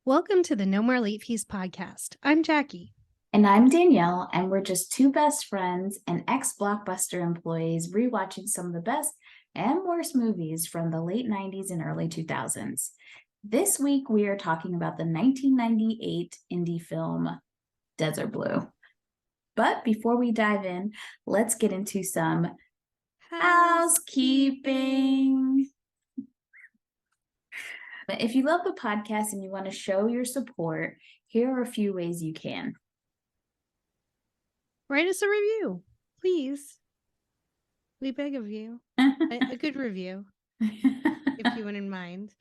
Welcome to the No More Late Fees podcast. I'm Jackie. And I'm Danielle, and we're just two best friends and ex-Blockbuster employees rewatching some of the best and worst movies from the late 90s and early 2000s. This week, we are talking about the 1998 indie film Desert Blue. But before we dive in, let's get into some housekeeping. If you love the podcast and you want to show your support, here are a few ways you can. Write us a review, please. We beg of you. a good review, if you wouldn't mind.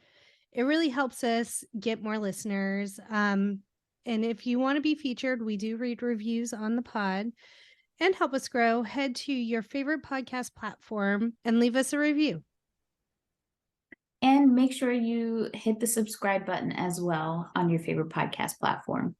It really helps us get more listeners. And if you want to be featured, we do read reviews on the pod and help us grow. Head to your favorite podcast platform and leave us a review. And make sure you hit the subscribe button as well on your favorite podcast platform.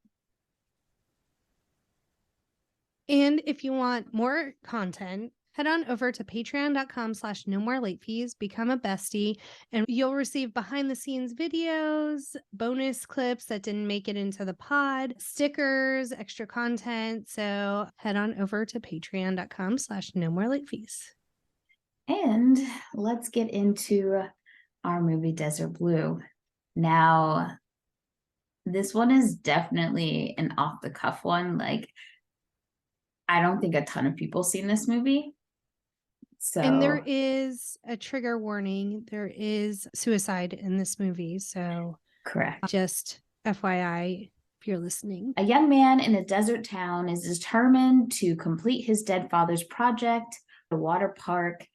And if you want more content, head on over to patreon.com/nomorelateFees, become a bestie, and you'll receive behind the scenes videos, bonus clips that didn't make it into the pod, stickers, extra content. So head on over to patreon.com/nomorelateFees. And let's get into our movie Desert Blue. Now, this one is definitely an off the cuff one. Like, I don't think a ton of people seen this movie. And there is a trigger warning. There is suicide in this movie. So correct. Just FYI, if you're listening. A young man in a desert town is determined to complete his dead father's project, the water park,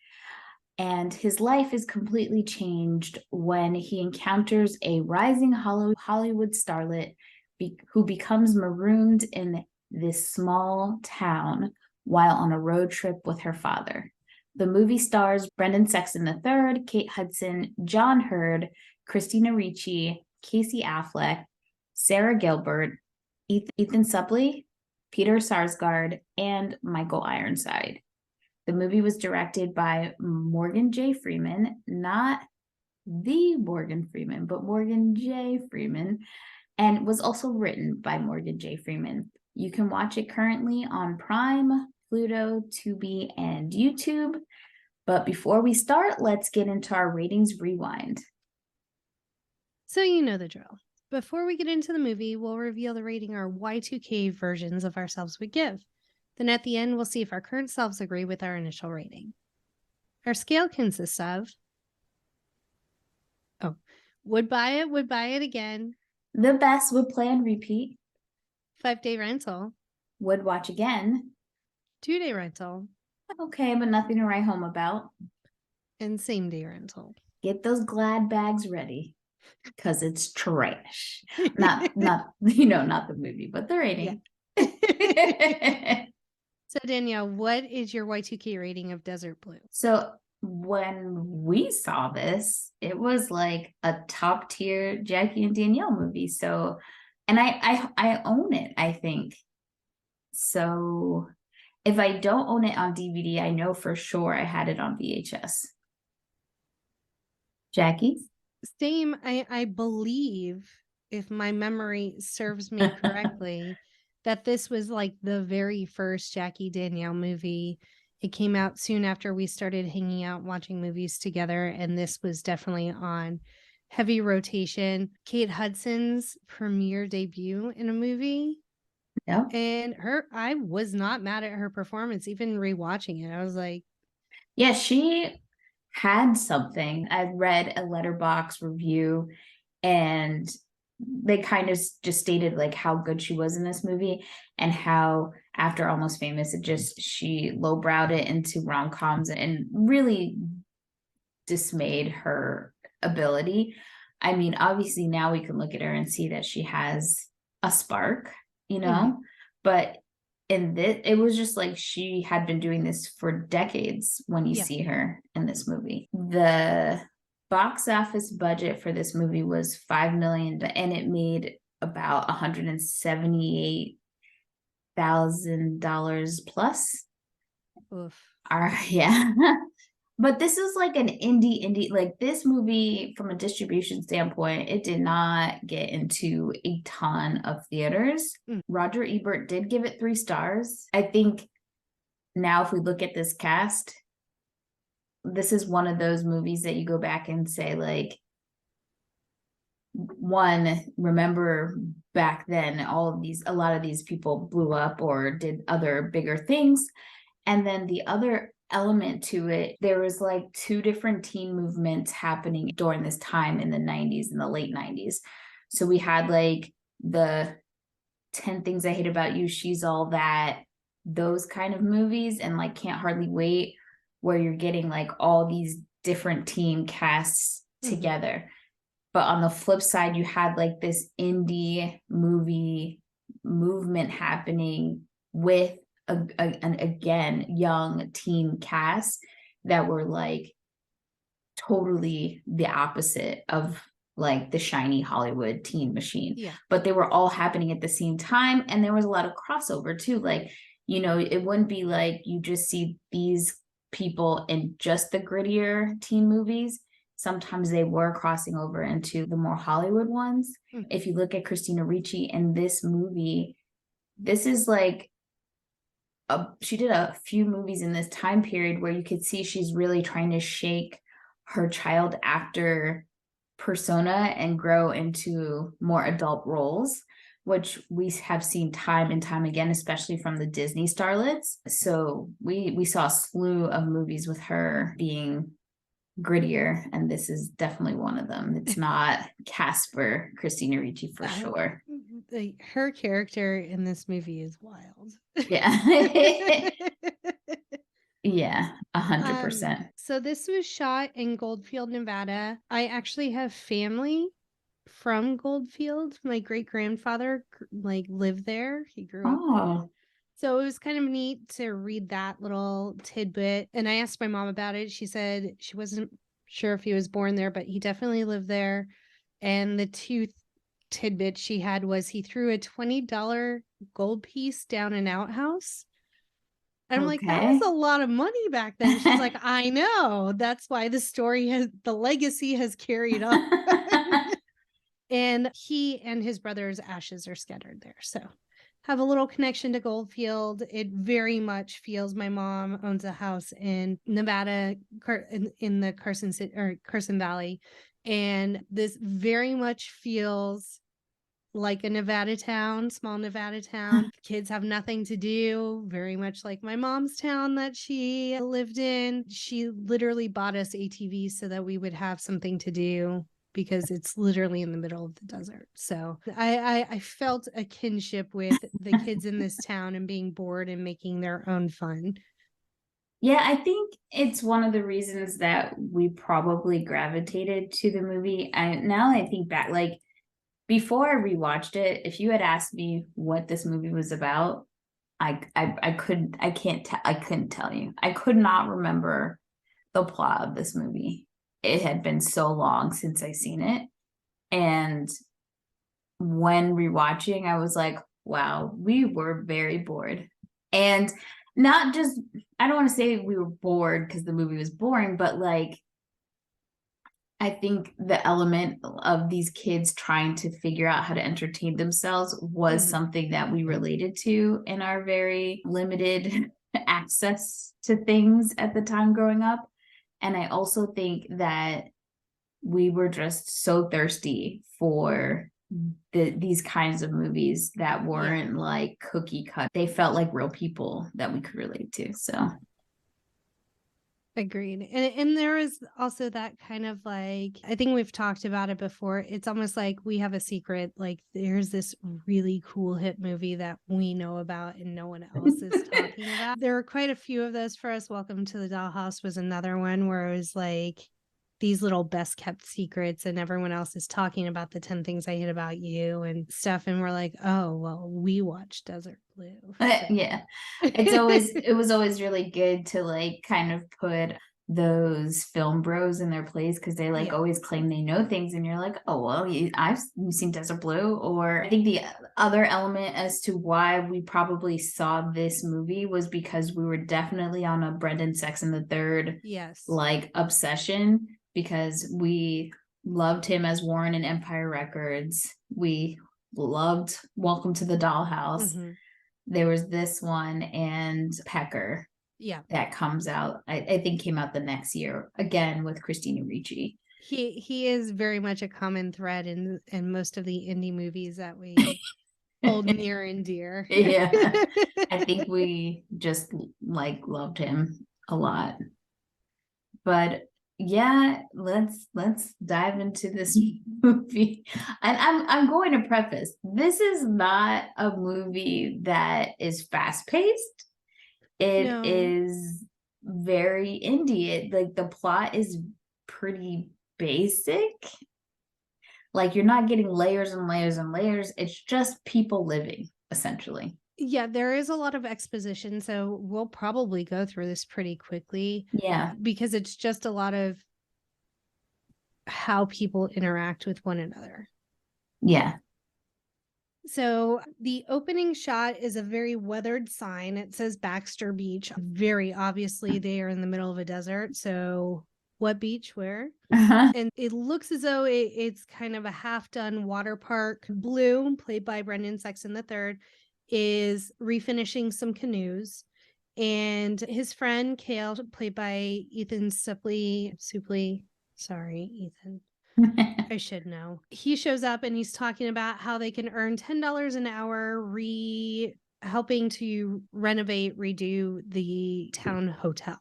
and his life is completely changed when he encounters a rising Hollywood starlet who becomes marooned in this small town while on a road trip with her father. The movie stars Sexton III, Kate Hudson, John Hurd, Christina Ricci, Casey Affleck, Sara Gilbert, Ethan Suplee, Peter Sarsgaard, and Michael Ironside. The movie was directed by Morgan J. Freeman, not the Morgan Freeman, but Morgan J. Freeman, and was also written by Morgan J. Freeman. You can watch it currently on Prime, Pluto, Tubi, and YouTube. But before we start, let's get into our ratings rewind. So you know the drill. Before we get into the movie, we'll reveal the rating our Y2K versions of ourselves would give. Then at the end, we'll see if our current selves agree with our initial rating. Our scale consists of, would buy it again. The best, would play and repeat. 5-day rental. Would watch again. 2-day rental. Okay, but nothing to write home about. And same-day rental. Get those Glad bags ready, because it's trash. not the movie, but the rating. Yeah. So Danielle, what is your Y2K rating of Desert Blue? So when we saw this, it was like a top tier Jackie and Danielle movie. So, and I own it, I think. So if I don't own it on DVD, I know for sure I had it on VHS. Jackie? Same. I believe, if my memory serves me correctly, that this was like the very first Jackie Danielle movie. It came out soon after we started hanging out, watching movies together. And this was definitely on heavy rotation. Kate Hudson's premiere debut in a movie. Yeah. And I was not mad at her performance, even rewatching it. I was like, yeah, she had something. I read a Letterboxd review and they kind of just stated like how good she was in this movie and how after Almost Famous, she lowbrowed it into rom-coms and really dismayed her ability. I mean, obviously now we can look at her and see that she has a spark, but in this, it was just like she had been doing this for decades when you see her in this movie. The box office budget for this movie was $5 million, and it made about $178,000 plus. oof. But this is like an indie, like this movie from a distribution standpoint, it did not get into a ton of theaters. Roger Ebert did give it 3 stars. I think now if we look at this cast, this is one of those movies that you go back and say, like, one, remember back then a lot of these people blew up or did other bigger things. And then the other element to it, there was like 2 different teen movements happening during this time in the 90s, in the late 90s. So we had like the 10 Things I Hate About You, She's All That, those kind of movies, and like Can't Hardly Wait, where you're getting like all these different teen casts together. But on the flip side, you had like this indie movie movement happening with an again young teen cast that were like totally the opposite of like the shiny Hollywood teen machine. Yeah. But they were all happening at the same time, and there was a lot of crossover too. Like, you know, it wouldn't be like you just see these people in just the grittier teen movies. Sometimes they were crossing over into the more Hollywood ones. If you look at Christina Ricci in this movie, this is like she did a few movies in this time period where you could see she's really trying to shake her child actor persona and grow into more adult roles, which we have seen time and time again, especially from the Disney starlets. So we saw a slew of movies with her being grittier, and this is definitely one of them. It's not Casper, Christina Ricci for sure. Her character in this movie is wild. Yeah. Yeah, 100%. So this was shot in Goldfield, Nevada. I actually have family from Goldfield. My great grandfather like lived there. He grew up there. So it was kind of neat to read that little tidbit. And I asked my mom about it. She said she wasn't sure if he was born there, but he definitely lived there. And the 2 tidbits she had was he threw a $20 gold piece down an outhouse. And I'm like, that was a lot of money back then. She's like, I know. That's why the legacy has carried on. And he and his brother's ashes are scattered there. So have a little connection to Goldfield. It very much feels, my mom owns a house in Nevada, in the Carson Valley. And this very much feels like a Nevada town, small Nevada town. Kids have nothing to do, very much like my mom's town that she lived in. She literally bought us ATVs so that we would have something to do, because it's literally in the middle of the desert. So I felt a kinship with the kids in this town and being bored and making their own fun. Yeah, I think it's one of the reasons that we probably gravitated to the movie. Now that I think back, like before I rewatched it, if you had asked me what this movie was about, I couldn't tell you. I could not remember the plot of this movie. It had been so long since I seen it. And when rewatching, I was like, wow, we were very bored. And not just, I don't want to say we were bored because the movie was boring, but like, I think the element of these kids trying to figure out how to entertain themselves was something that we related to in our very limited access to things at the time growing up. And I also think that we were just so thirsty for these kinds of movies that weren't like cookie cut. They felt like real people that we could relate to. So agreed. And there is also that kind of like, I think we've talked about it before. It's almost like we have a secret, like there's this really cool hit movie that we know about and no one else is talking about. There were quite a few of those for us. Welcome to the Dollhouse was another one where it was like these little best kept secrets and everyone else is talking about the 10 Things I Hate About You and stuff. And we're like, oh, well, we watched Desert Blue. So. Yeah. It was always really good to like kind of put those film bros in their place because they like always claim they know things, and you're like, oh well, I've seen Desert Blue. Or I think the other element as to why we probably saw this movie was because we were definitely on a Brendan Sexton III like obsession, because we loved him as Warren in Empire Records. We loved Welcome to the Dollhouse. There was this one and Pecker that comes out, I think came out the next year, again with Christina Ricci. He is very much a common thread in most of the indie movies that we hold near and dear. Yeah. I think we just like loved him a lot. But yeah, let's dive into this movie. And I'm going to preface, this is not a movie that is fast-paced. It is very indie. Like the plot is pretty basic. Like you're not getting layers and layers and layers. It's just people living, essentially. Yeah, there is a lot of exposition, so we'll probably go through this pretty quickly. Yeah. Because it's just a lot of how people interact with one another. Yeah. So the opening shot is a very weathered sign. It says Baxter Beach. Very obviously, they are in the middle of a desert. So what beach, where? And it looks as though it's kind of a half-done water park. Blue, played by Brendan Sexton III, is refinishing some canoes. And his friend, Kale, played by Ethan Suplee. Sorry, Ethan. I should know. He shows up and he's talking about how they can earn $10 an hour helping to redo the town hotel.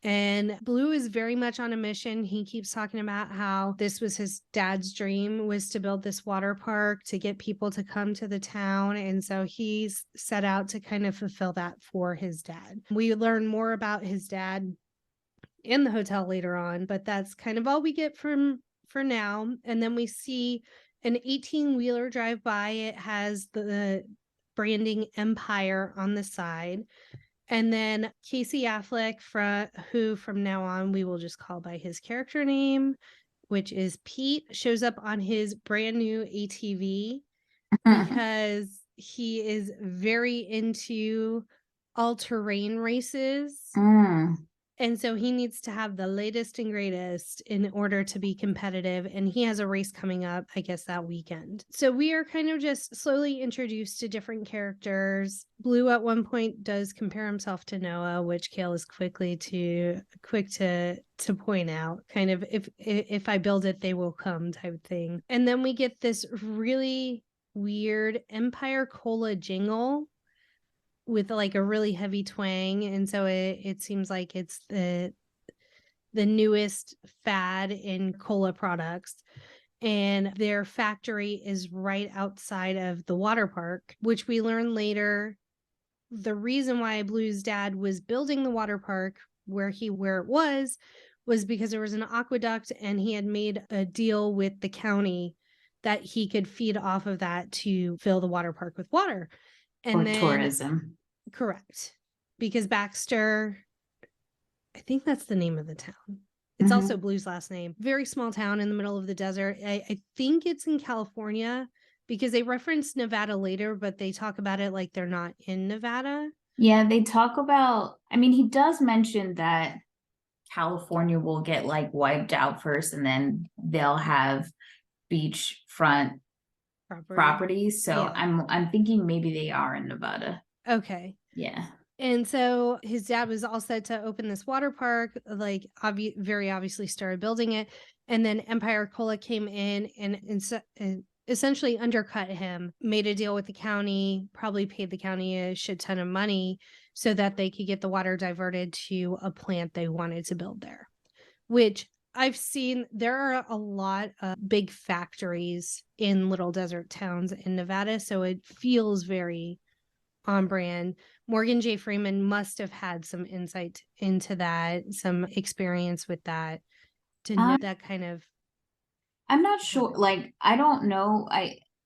And Blue is very much on a mission. He keeps talking about how this was his dad's dream, was to build this water park to get people to come to the town. And so he's set out to kind of fulfill that for his dad. We learn more about his dad in the hotel later on, but that's kind of all we get for now. And then we see an 18-wheeler drive by. It has the branding Empire on the side. And then Casey Affleck, who from now on we will just call by his character name, which is Pete, shows up on his brand new ATV because he is very into all-terrain races. And so he needs to have the latest and greatest in order to be competitive. And he has a race coming up, I guess, that weekend. So we are kind of just slowly introduced to different characters. Blue at one point does compare himself to Noah, which Kale is quick to point out, kind of if I build it, they will come type thing. And then we get this really weird Empire Cola jingle with like a really heavy twang, and so it seems like it's the newest fad in cola products. And their factory is right outside of the water park, which we learn later. The reason why Blue's dad was building the water park where it was because there was an aqueduct, and he had made a deal with the county that he could feed off of that to fill the water park with water. And then tourism. Correct. Because Baxter, I think that's the name of the town. It's also Blue's last name. Very small town in the middle of the desert. I think it's in California, because they reference Nevada later, but they talk about it like they're not in Nevada. Yeah, they talk about, I mean, he does mention that California will get like wiped out first, and then they'll have beachfront properties. So yeah. I'm thinking maybe they are in Nevada. Okay. Yeah. And so his dad was all set to open this water park, like very obviously started building it. And then Empire Cola came in and essentially undercut him, made a deal with the county, probably paid the county a shit ton of money so that they could get the water diverted to a plant they wanted to build there, which I've seen. There are a lot of big factories in little desert towns in Nevada, so it feels very on brand. Morgan J. Freeman must have had some insight into that, some experience with that, to know that kind of. I'm not sure. Like, I don't know.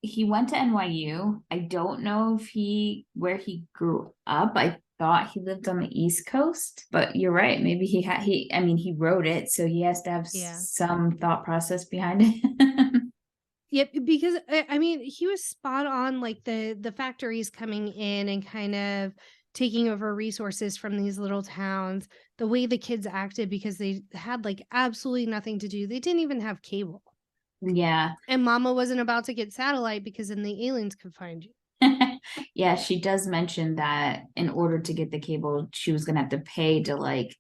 He went to NYU. I don't know if where he grew up. thought he lived on the East Coast, but you're right. Maybe he wrote it, so he has to have some thought process behind it. Yep, because I mean, he was spot on, like the factories coming in and kind of taking over resources from these little towns, the way the kids acted because they had like absolutely nothing to do. They didn't even have cable. Yeah. And Mama wasn't about to get satellite because then the aliens could find you. Yeah, she does mention that in order to get the cable, she was gonna have to pay to like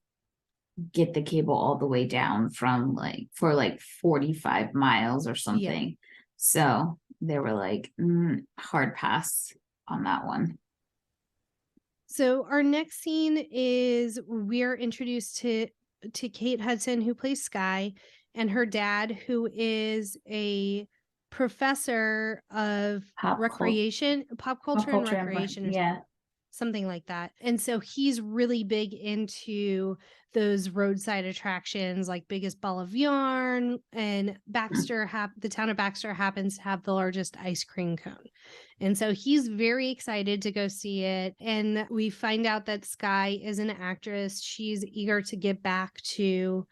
get the cable all the way down from like for like 45 miles or something. Yeah. So they were like, hard pass on that one. So our next scene is we're introduced to Kate Hudson, who plays Skye, and her dad, who is a professor of pop culture and recreation. Yeah. Something like that. And so he's really big into those roadside attractions like Biggest Ball of Yarn, and the town of Baxter happens to have the largest ice cream cone. And so he's very excited to go see it. And we find out that Skye is an actress. She's eager to get back to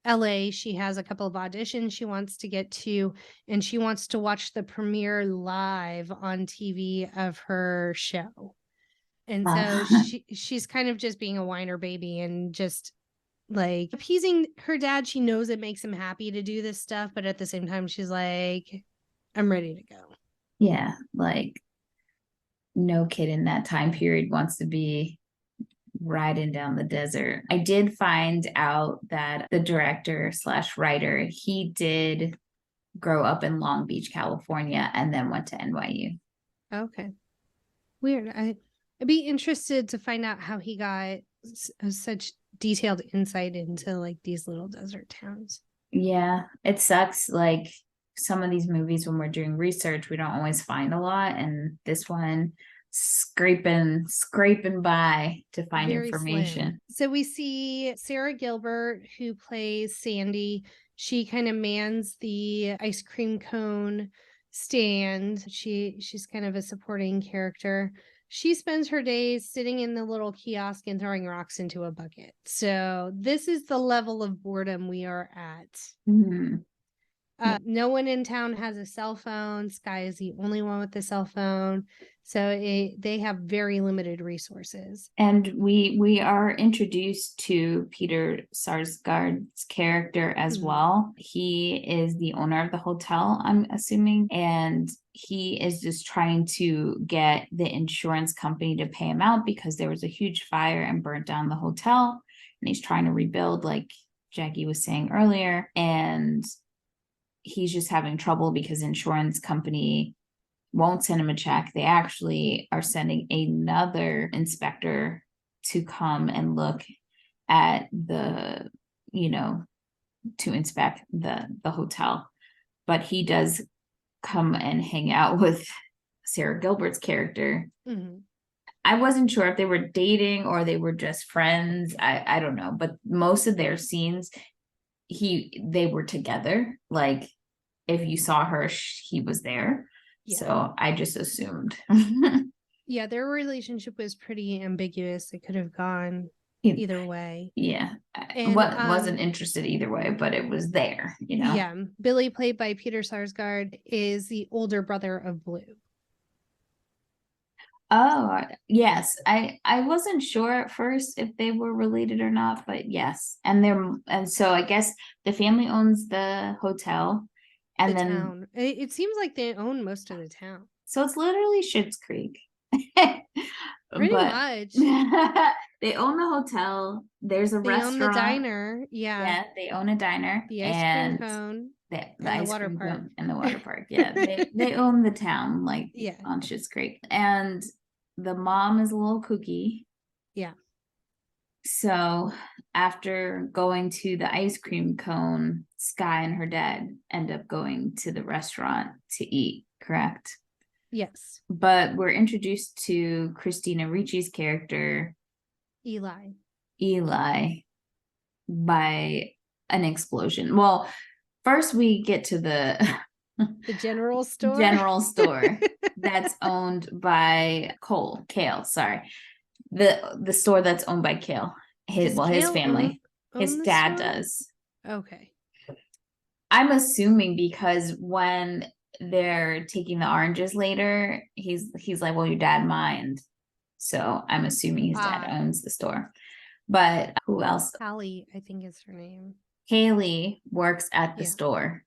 LA. She has a couple of auditions she wants to get to, and she wants to watch the premiere live on TV of her show. And so she's kind of just being a whiner baby and just like appeasing her dad. She knows it makes him happy to do this stuff, but at the same time, she's like, I'm ready to go. Yeah, like no kid in that time period wants to be riding down the desert. I did find out that the director / writer, he did grow up in Long Beach, California, and then went to NYU. Okay. Weird. I'd be interested to find out how he got such detailed insight into like these little desert towns. Yeah, it sucks. Like some of these movies, when we're doing research, we don't always find a lot. And this one, scraping by to find very information. Slim. So we see Sara Gilbert, who plays Sandy. She kind of mans the ice cream cone stand. She's kind of a supporting character. She spends her days sitting in the little kiosk and throwing rocks into a bucket. So this is the level of boredom we are at. Mm-hmm. No one in town has a cell phone. Skye is the only one with a cell phone. So they have very limited resources. And we are introduced to Peter Sarsgaard's character as well. He is the owner of the hotel, I'm assuming. And he is just trying to get the insurance company to pay him out because there was a huge fire and burnt down the hotel. And he's trying to rebuild, like Jackie was saying earlier. And he's just having trouble because insurance company won't send him a check. They actually are sending another inspector to come and look at to inspect the hotel. But he does come and hang out with Sara Gilbert's character. Mm-hmm. I wasn't sure if they were dating or they were just friends. I don't know. But most of their scenes, they were together. Like if you saw her, he was there. Yeah. So I just assumed. Yeah, their relationship was pretty ambiguous. It could have gone either way. Yeah. And wasn't interested either way, but it was there, Yeah. Billy, played by Peter Sarsgaard, is the older brother of Blue. Oh, yes. I wasn't sure at first if they were related or not, but yes. And so I guess the family owns the hotel. And then town. It seems like they own most of the town. So it's literally Schitt's Creek. Pretty much. They own the hotel. There's a restaurant. They own the diner. Yeah, they own a diner. The ice cream cone. The ice water cream park. And the water park. Yeah, they own the town, like on Schitt's Creek. And the mom is a little kooky. Yeah. So after going to the ice cream cone, Skye and her dad end up going to the restaurant to eat, correct? Yes. But we're introduced to Christina Ricci's character, Eli, by an explosion. Well, first we get to the general store. That's owned by Kale, sorry. The store that's owned by Kale. His family. His dad does. Okay. I'm assuming because when they're taking the oranges later, he's like, well, your dad mined. So I'm assuming his dad owns the store. But who else? Hallie, I think is her name. Haley works at the store,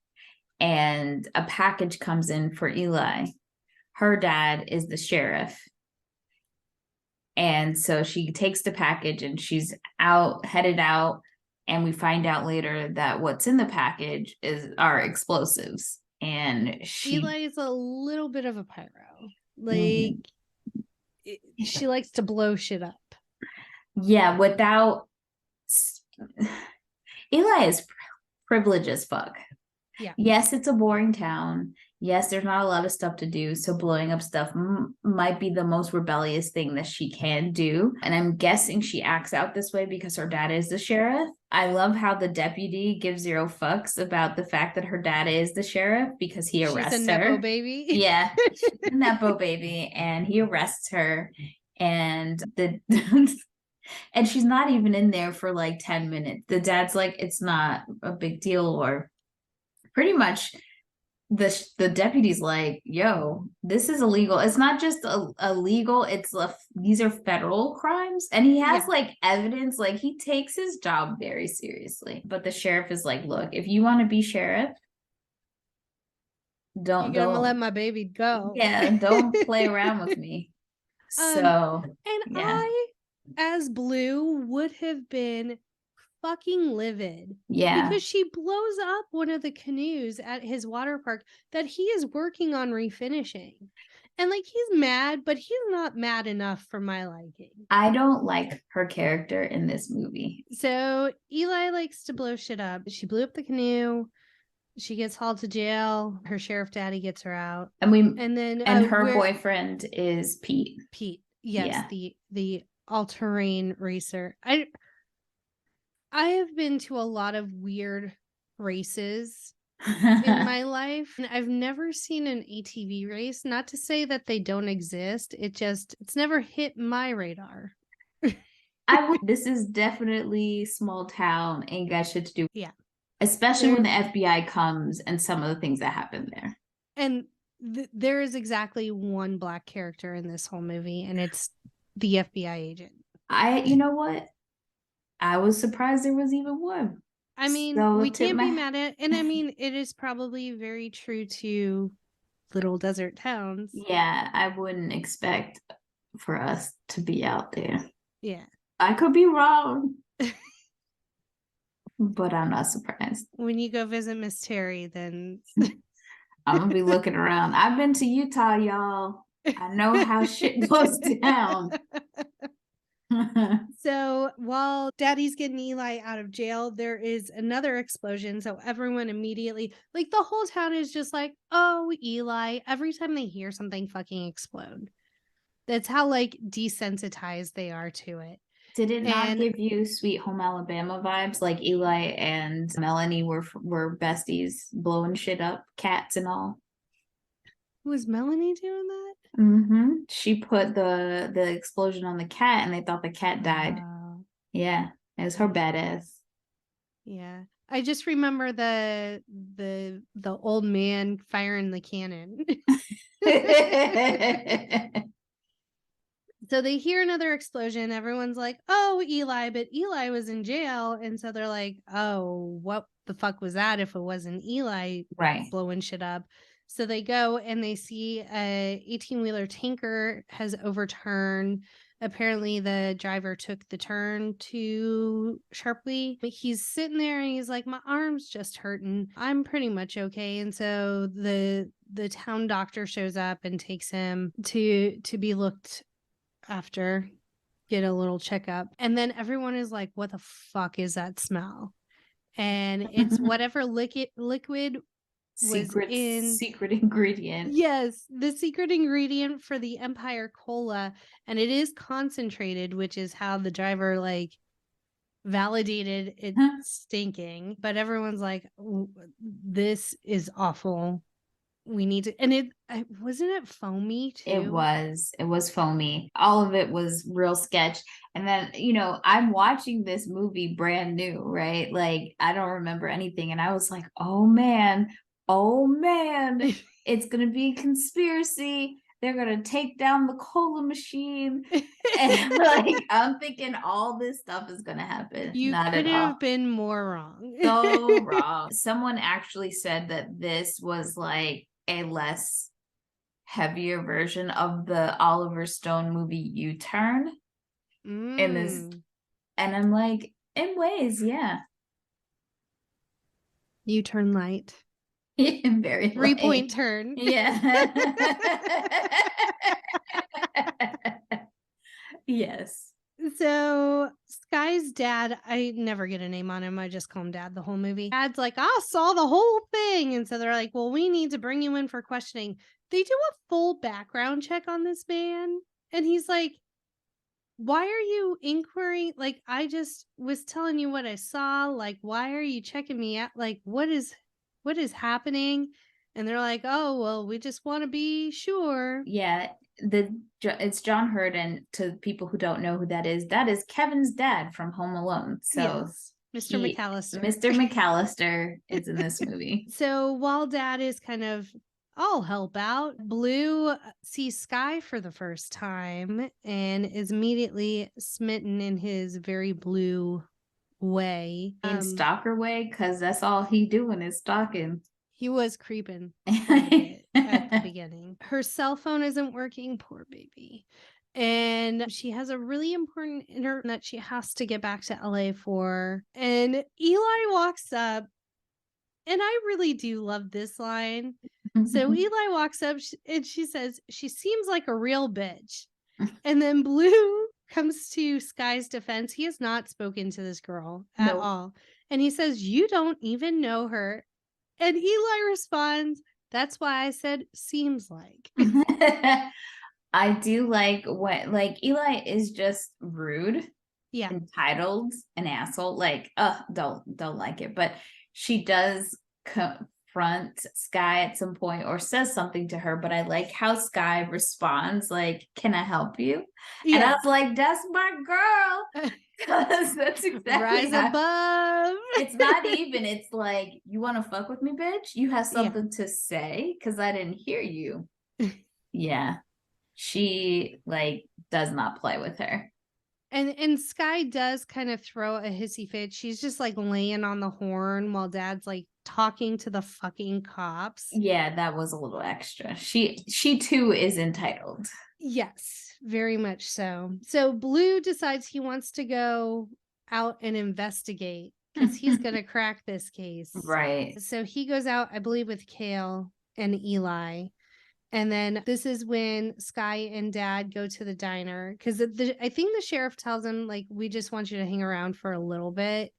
and a package comes in for Eli. Her dad is the sheriff. And so she takes the package and she's headed out. And we find out later that what's in the package are explosives. And Eli is a little bit of a pyro. Like, she likes to blow shit up. Yeah, without... Eli is privileged as fuck. Yeah. Yes, it's a boring town. Yes, there's not a lot of stuff to do. So blowing up stuff might be the most rebellious thing that she can do. And I'm guessing she acts out this way because her dad is the sheriff. I love how the deputy gives zero fucks about the fact that her dad is the sheriff because he arrests her. She's a Nepo baby. Yeah, a Nepo baby. And he arrests her. And and she's not even in there for like 10 minutes. The dad's like, it's not a big deal, or pretty much the deputy's like, yo, this is illegal. It's not just illegal, these are federal crimes. And he has like evidence, like he takes his job very seriously. But the sheriff is like, look, if you want to be sheriff, don't let my baby go. Yeah, don't play around with me. So and I, as Blue, would have been fucking livid. Yeah. Because she blows up one of the canoes at his water park that he is working on refinishing. And like, he's mad, but he's not mad enough for my liking. I don't like her character in this movie. So Eli likes to blow shit up. She blew up the canoe. She gets hauled to jail. Her sheriff daddy gets her out. And her boyfriend is Pete. Yes, the all-terrain racer. I have been to a lot of weird races in my life, and I've never seen an ATV race. Not to say that they don't exist. It's never hit my radar. This is definitely small town, ain't got shit to do. Yeah. Especially when the FBI comes and some of the things that happen there. And there is exactly one Black character in this whole movie, and it's the FBI agent. You know what? I was surprised there was even one. I mean, we can't be mad at it. And I mean, it is probably very true to little desert towns. Yeah, I wouldn't expect for us to be out there. Yeah. I could be wrong. But I'm not surprised. When you go visit Miss Terry, then I'm gonna be looking around. I've been to Utah, y'all. I know how shit goes down. So while Daddy's getting Eli out of jail, there is another explosion. So everyone immediately, like, the whole town is just like, oh, Eli. Every time they hear something fucking explode. That's how like desensitized they are to it. Did it not give you Sweet Home Alabama vibes? Like Eli and Melanie were besties, blowing shit up, cats and all. Was Melanie doing that? Mm-hmm. She put the explosion on the cat, and they thought the cat died. Yeah, it was her badass. Yeah, I just remember the old man firing the cannon. So they hear another explosion. Everyone's like, oh, Eli, but Eli was in jail. And so they're like, oh, what the fuck was that if it wasn't Eli blowing shit up? So they go and they see a 18-wheeler tanker has overturned. Apparently the driver took the turn too sharply. But he's sitting there and he's like, my arm's just hurting. I'm pretty much okay. And so the town doctor shows up and takes him to be looked after, get a little checkup, and then everyone is like, what the fuck is that smell? And it's whatever liquid secret ingredient. Yes, the secret ingredient for the Empire Cola, and it is concentrated, which is how the driver like validated it's stinking. But everyone's like, this is awful. we need to, and wasn't it foamy too? It was foamy. All of it was real sketch. And then, you know, I'm watching this movie brand new, right? Like, I don't remember anything. And I was like, oh man, it's going to be a conspiracy. They're going to take down the cola machine. And like, I'm thinking all this stuff is going to happen. You Not could at all. have been more wrong. So wrong. Someone actually said that this was like a less heavier version of the Oliver Stone movie U-Turn in this. And I'm like, in ways, yeah. U-turn light. Very 3-point turn. Yeah. Yes. So Sky's dad, I never get a name on him. I just call him Dad the whole movie. Dad's like, I saw the whole thing. And so they're like, well, we need to bring you in for questioning. They do a full background check on this man. And he's like, why are you inquiring? Like, I just was telling you what I saw. Like, why are you checking me out? Like, what is happening? And they're like, oh, well, we just want to be sure. Yeah. It's John Hurt, and to people who don't know who that is Kevin's dad from Home Alone. So yes, Mr. McAllister. Mr. McAllister is in this movie. So while Dad is kind of, I'll help out, Blue sees Sky for the first time and is immediately smitten in his very blue way. In stalker way, because that's all he doing is stalking. He was creeping quite a bit at the beginning. Her cell phone isn't working, poor baby. And she has a really important interview that she has to get back to LA for. And Eli walks up, and I really do love this line. So Eli walks up and she says, she seems like a real bitch. And then Blue comes to Sky's defense. He has not spoken to this girl at all. And he says, you don't even know her. And Eli responds, that's why I said seems like. I do like what, like, Eli is just rude, entitled, an asshole. Like, don't like it. But she does confront Sky at some point or says something to her. But I like how Sky responds, like, can I help you? Yeah. And I was like, that's my girl. Because that's exactly rise above. It's not even, it's like, you want to fuck with me, bitch? You have something to say? Because I didn't hear you. Yeah. She like does not play with her. And Sky does kind of throw a hissy fit. She's just like laying on the horn while Dad's like talking to the fucking cops. Yeah, that was a little extra. She too is entitled. Yes, very much so. So Blue decides he wants to go out and investigate because he's going to crack this case. Right. So he goes out, I believe, with Kale and Eli. And then this is when Sky and Dad go to the diner because I think the sheriff tells him, like, we just want you to hang around for a little bit.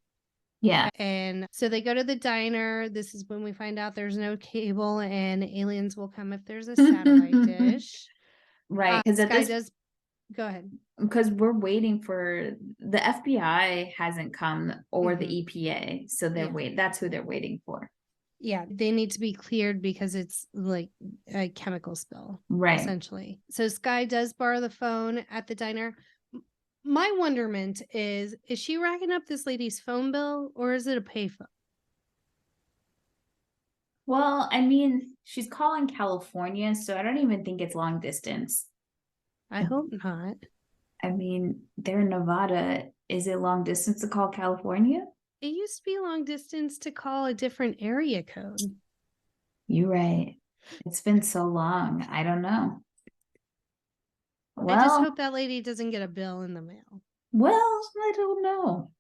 Yeah. And so they go to the diner. This is when we find out there's no cable and aliens will come if there's a satellite dish. Right. Because Sky does. Go ahead. Because we're waiting for the FBI hasn't come or the EPA. So they're waiting. That's who they're waiting for. Yeah, they need to be cleared because it's like a chemical spill, right? Essentially. So Sky does borrow the phone at the diner. My wonderment is she racking up this lady's phone bill or is it a payphone? Well, I mean, she's calling California, so I don't even think it's long distance. I hope not. I mean, they're in Nevada. Is it long distance to call California? It used to be long distance to call a different area code. You're right. It's been so long. I don't know. Well, I just hope that lady doesn't get a bill in the mail. Well, I don't know.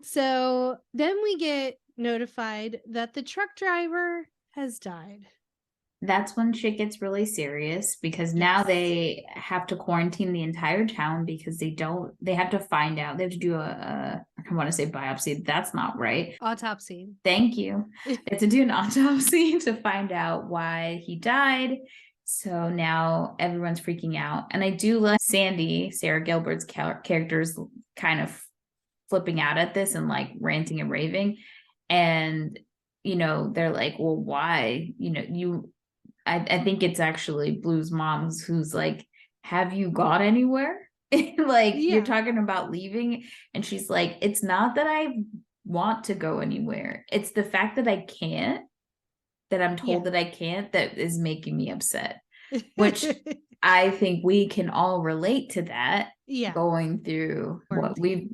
So then we get notified that the truck driver has died. That's when shit gets really serious because now they have to quarantine the entire town because they have to find out. They have to do I want to say biopsy. That's not right. Autopsy. Thank you. They have to do an autopsy to find out why he died. So now everyone's freaking out. And I do like Sandy, Sarah Gilbert's characters kind of flipping out at this and like ranting and raving. And they're like, well, why? I think it's actually Blue's mom's who's like, have you gone anywhere? Like, you're talking about leaving. And she's like, it's not that I want to go anywhere. It's the fact that I can't, that I'm told that I can't, that is making me upset. Which I think we can all relate to that. Yeah. Going through what we've,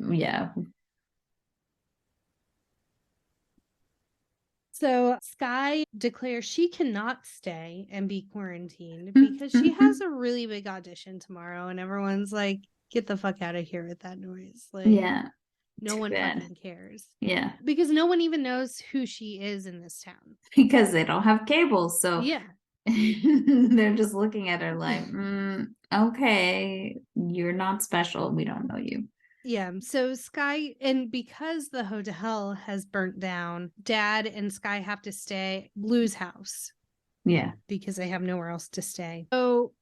So Skye declares she cannot stay and be quarantined because she has a really big audition tomorrow, and everyone's like, get the fuck out of here with that noise. Like, no one fucking cares. Yeah. Because no one even knows who she is in this town. Because they don't have cable. So they're just looking at her like, okay, you're not special. We don't know you. Yeah, so Skye, and because the hotel has burnt down, Dad and Skye have to stay at Blue's house. Yeah. Because they have nowhere else to stay. So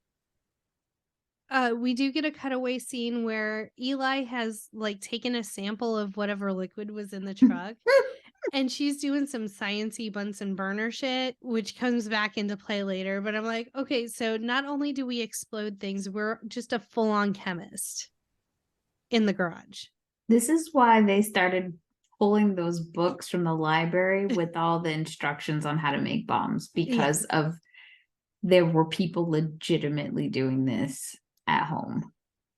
we do get a cutaway scene where Eli has like taken a sample of whatever liquid was in the truck. And she's doing some sciencey Bunsen burner shit, which comes back into play later. But I'm like, okay, so not only do we explode things, we're just a full-on chemist in the garage. This is why they started pulling those books from the library with all the instructions on how to make bombs, because of there were people legitimately doing this at home.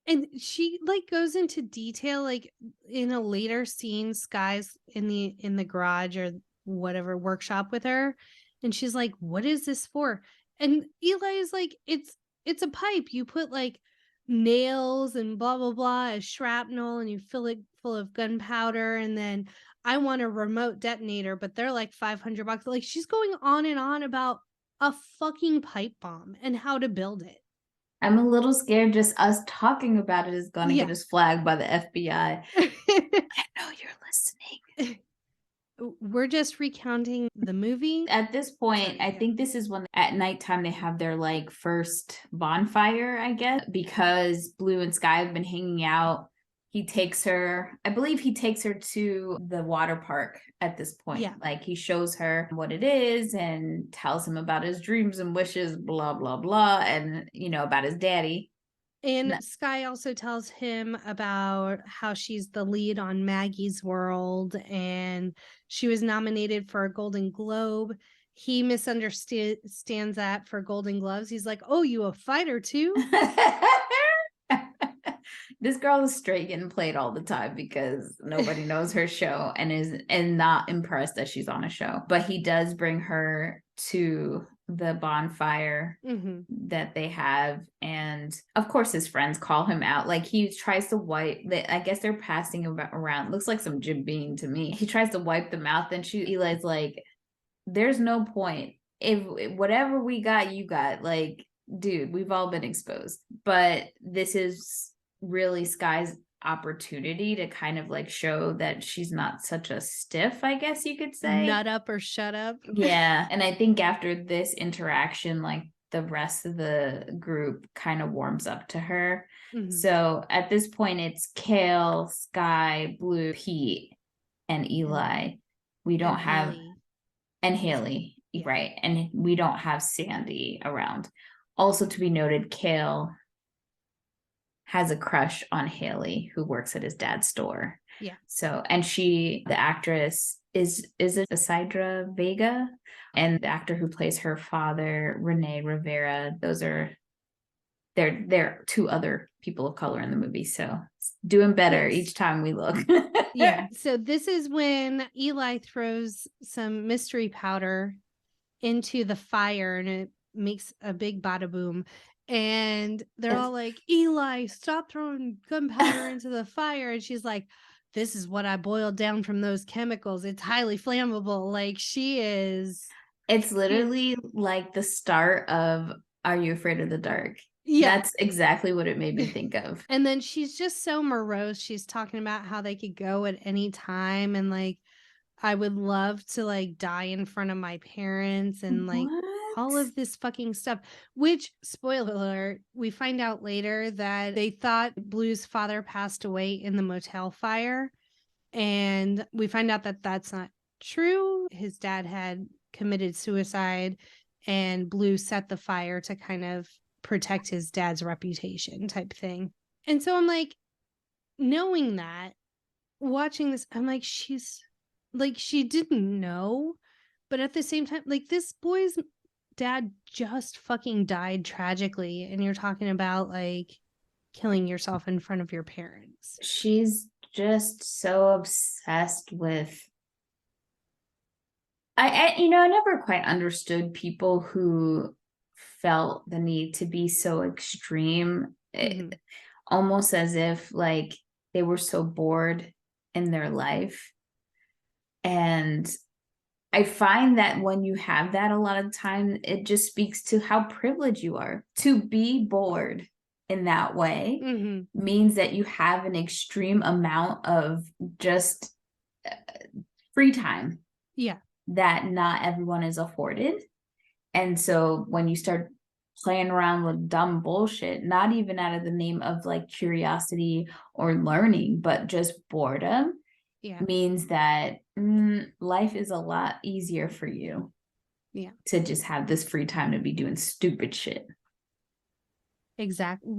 And she like goes into detail, like in a later scene, Skye's in the garage or whatever workshop with her, and she's like, what is this for? And Eli is like, it's a pipe. You put like nails and blah blah blah as shrapnel, and you fill it full of gunpowder, and then I want a remote detonator, but they're like $500. Like, she's going on and on about a fucking pipe bomb and how to build it. I'm a little scared just us talking about it is going to get us flagged by the FBI. I know you're listening. We're just recounting the movie. At this point, I think this is when at nighttime they have their like first bonfire, I guess, because Blue and Skye have been hanging out. I believe he takes her to the water park at this point. Yeah. Like, he shows her what it is and tells him about his dreams and wishes, blah, blah, blah. And, about his daddy. And Skye also tells him about how she's the lead on Maggie's World and she was nominated for a Golden Globe. He misunderstands that for Golden Gloves. He's like, oh, you a fighter too? This girl is straight getting played all the time because nobody knows her show and is not impressed that she's on a show. But he does bring her to the bonfire that they have, and of course his friends call him out. Like, he tries to wipe. I guess they're passing around. Looks like some Jim Beam to me. He tries to wipe them out. Then Eli's like, "There's no point. If whatever we got, you got. Like, dude, we've all been exposed." But this is really Skye's opportunity to kind of like show that she's not such a stiff, I guess you could say. Nut up or shut up. Yeah. And I think after this interaction, like, the rest of the group kind of warms up to her. So at this point, it's Kale, Skye, Blue, Pete, and Eli. We don't have Haley. And Haley, right? And we don't have Sandy around. Also to be noted, Kale has a crush on Haley, who works at his dad's store. Yeah. So, and the actress is it Isadra Vega? And the actor who plays her father, Renee Rivera, they're two other people of color in the movie. So doing better each time we look. Yeah. So this is when Eli throws some mystery powder into the fire and it makes a big bada boom. And they're all like, Eli, stop throwing gunpowder into the fire. And she's like, this is what I boiled down from those chemicals. It's highly flammable. Like, she is. It's literally like the start of Are You Afraid of the Dark? Yeah. That's exactly what it made me think of. And then she's just so morose. She's talking about how they could go at any time. And like, I would love to like die in front of my parents and like all of this fucking stuff, which, spoiler alert, we find out later that they thought Blue's father passed away in the motel fire. And we find out that that's not true. His dad had committed suicide, and Blue set the fire to kind of protect his dad's reputation type thing. And so I'm like, knowing that, watching this, I'm like, she's like, she didn't know. But at the same time, like, this boy's dad just fucking died tragically. And you're talking about like killing yourself in front of your parents. She's just so obsessed with. I never quite understood people who felt the need to be so extreme, almost as if like they were so bored in their life. And I find that when you have that, a lot of time, it just speaks to how privileged you are. To be bored in that way means that you have an extreme amount of just free time. Yeah. That not everyone is afforded. And so when you start playing around with dumb bullshit, not even out of the name of like curiosity or learning, but just boredom, means that life is a lot easier for you. Yeah. To just have this free time to be doing stupid shit. Exactly.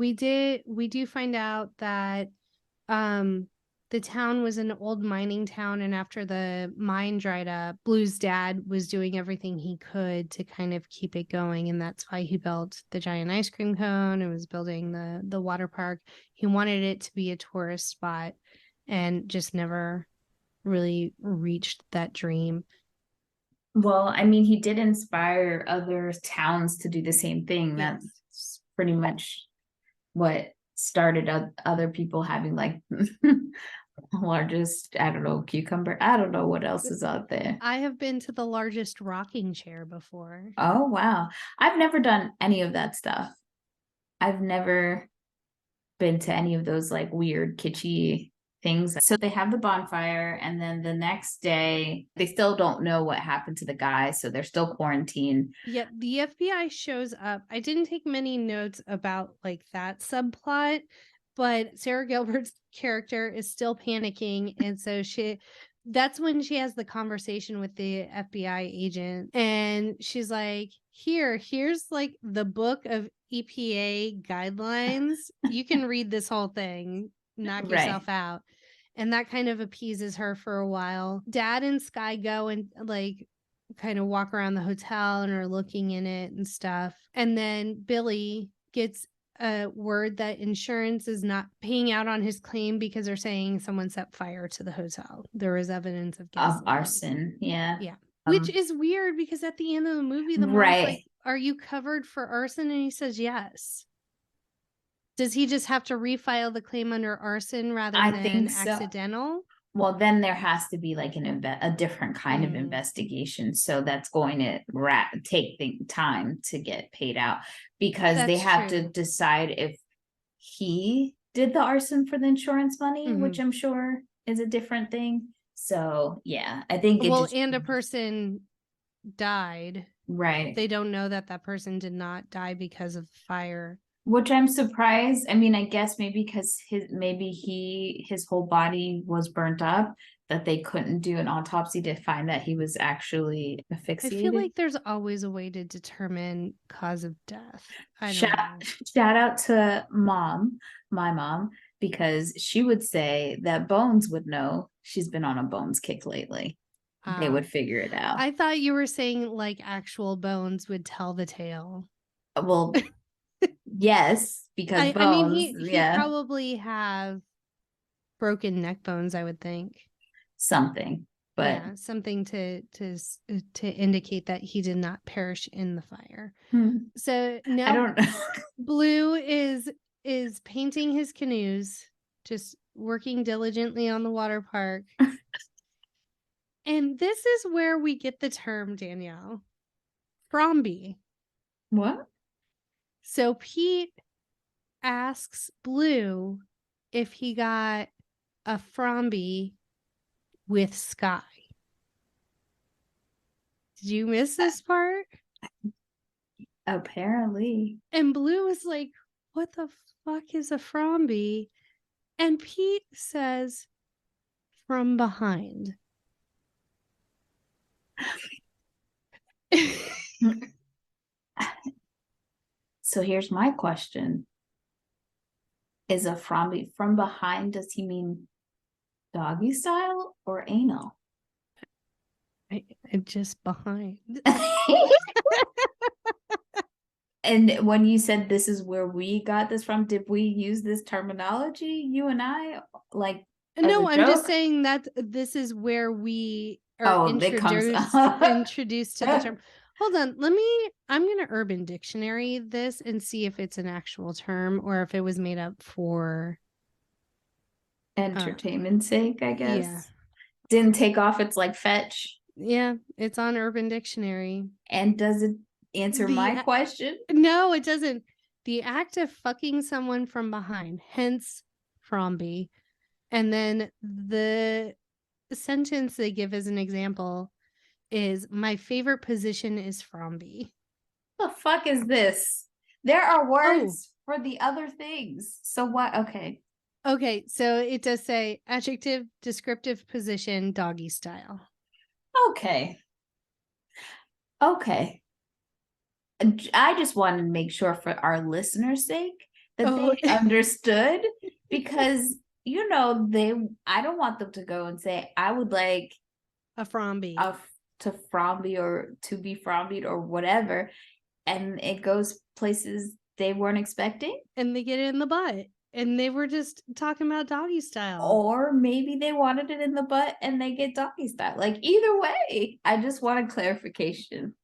We do find out that the town was an old mining town, and after the mine dried up, Blue's dad was doing everything he could to kind of keep it going, and that's why he built the giant ice cream cone and was building the water park. He wanted it to be a tourist spot and just never really reached that dream. Well, I mean, he did inspire other towns to do the same thing. That's pretty much what started other people having like largest, I don't know, cucumber. I don't know what else is out there. I have been to the largest rocking chair before. Oh, wow. I've never done any of that stuff. I've never been to any of those like weird, kitschy things. So they have the bonfire, and then the next day, they still don't know what happened to the guy. So they're still quarantined. Yep. The FBI shows up. I didn't take many notes about like that subplot, but Sara Gilbert's character is still panicking. And so that's when she has the conversation with the FBI agent. And she's like, here's like the book of EPA guidelines. You can read this whole thing, knock yourself out. And that kind of appeases her for a while. Dad and Skye go and like kind of walk around the hotel and are looking in it and stuff. And then Billy gets a word that insurance is not paying out on his claim because they're saying someone set fire to the hotel. There is evidence of arson. Yeah. Which is weird because at the end of the movie, the mom's like, are you covered for arson? And he says yes. Does he just have to refile the claim under arson rather than accidental? Well, then there has to be like a different kind of investigation. So that's going to take the time to get paid out, because they have to decide if he did the arson for the insurance money, which I'm sure is a different thing. So yeah, I think and a person died. Right. They don't know that person did not die because of fire. Which I'm surprised. I mean, I guess maybe because his whole body was burnt up, that they couldn't do an autopsy to find that he was actually asphyxiated. I feel like there's always a way to determine cause of death. Shout out to my mom, because she would say that Bones would know. She's been on a Bones kick lately. They would figure it out. I thought you were saying like actual Bones would tell the tale. Well, yes, because Bones, I mean, he probably have broken neck bones, I would think. Something, but yeah, something to indicate that he did not perish in the fire. So now I don't know. Blue is painting his canoes, just working diligently on the water park. And this is where we get the term, Danielle, Fromby. What? So Pete asks Blue if he got a Fromby with Skye. Did you miss this part? Apparently. And Blue is like, what the fuck is a Fromby? And Pete says, from behind. So here's my question. Is a Fromby from behind, does he mean doggy style or anal? I'm just behind. And when you said this is where we got this from, did we use this terminology, you and I, like No, I'm just joke? saying that this is where we are introduced to the term. Hold on, I'm gonna Urban Dictionary this and see if it's an actual term or if it was made up for entertainment's sake, I guess. Yeah. Didn't take off its like fetch. Yeah, it's on Urban Dictionary. And does it answer my question? No, it doesn't. The act of fucking someone from behind, hence Fromby. And then the sentence they give as an example is, my favorite position is Fromby. The fuck is this? There are words for the other things. So what? Okay, so it does say adjective, descriptive position, doggy style. Okay. I just wanted to make sure for our listeners' sake that they understood, because I don't want them to go and say, I would like a Fromby, to Fromby or to be Frombied or whatever, and it goes places they weren't expecting, and they get it in the butt, and they were just talking about doggy style, or maybe they wanted it in the butt and they get doggy style. Like, either way, I just wanted clarification.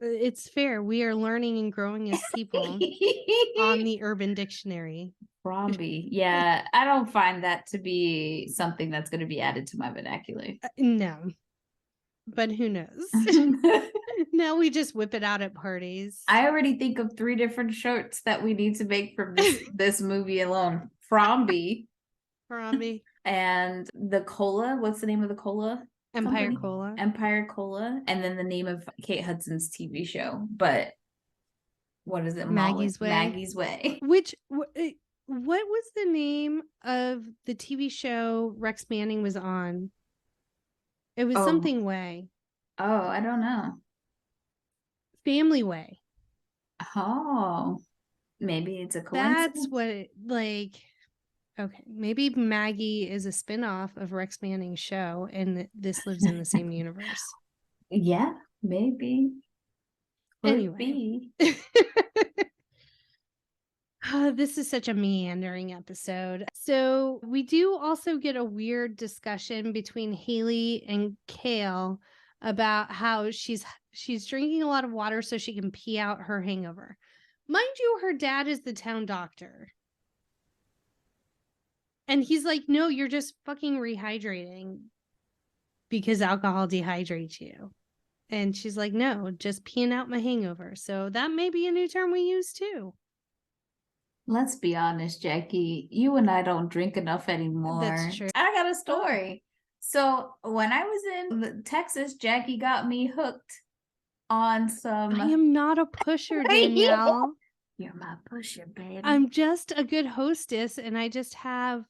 It's fair. We are learning and growing as people on the Urban Dictionary. Fromby. Yeah, I don't find that to be something that's going to be added to my vernacular. No. But who knows? Now we just whip it out at parties. I already think of 3 different shirts that we need to make from this movie alone. Fromby. And the cola. What's the name of the cola? Empire Cola. Empire Cola. And then the name of Kate Hudson's TV show. But what is it? Maggie's Way. Maggie's Way. What was the name of the TV show Rex Manning was on? It was something Way. Oh, I don't know. Family Way. Oh, maybe it's a coincidence. That's what it, like. Okay, maybe Maggie is a spinoff of Rex Manning's show, and this lives in the same universe. Yeah, maybe. Anyway. This is such a meandering episode. So we do also get a weird discussion between Haley and Kale about how she's drinking a lot of water so she can pee out her hangover. Mind you, her dad is the town doctor. And he's like, no, you're just fucking rehydrating because alcohol dehydrates you. And she's like, no, just peeing out my hangover. So that may be a new term we use too. Let's be honest, Jackie. You and I don't drink enough anymore. That's true. I got a story. So when I was in Texas, Jackie got me hooked on some... I am not a pusher, Danielle. You're my pusher, baby. I'm just a good hostess, and I just have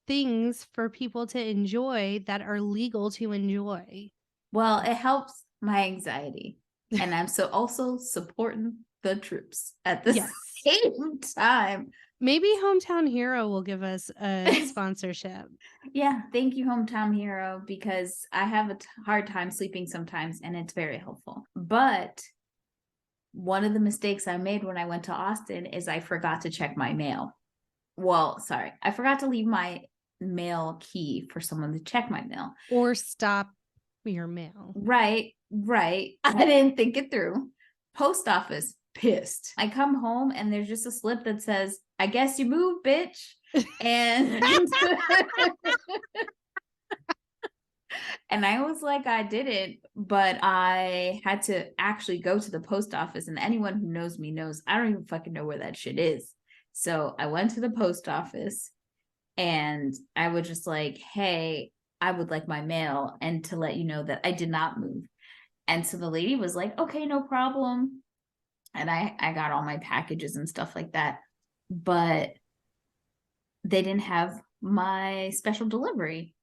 things for people to enjoy that are legal to enjoy. Well, it helps my anxiety. And I'm also supporting the troops at the same time. Maybe Hometown Hero will give us a sponsorship. Yeah, thank you, Hometown Hero, because I have a hard time sleeping sometimes, and it's very helpful. But one of the mistakes I made when I went to Austin is I forgot to check my mail. Well, sorry, I forgot to leave my mail key for someone to check my mail. Or stop your mail. Right. I didn't think it through. Post office, pissed. I come home and there's just a slip that says, I guess you moved, bitch. And and I was like, I didn't, but I had to actually go to the post office, and anyone who knows me knows I don't even fucking know where that shit is. So I went to the post office and I was just like, hey, I would like my mail and to let you know that I did not move. And so the lady was like, okay, no problem. And I got all my packages and stuff like that, but they didn't have my special delivery.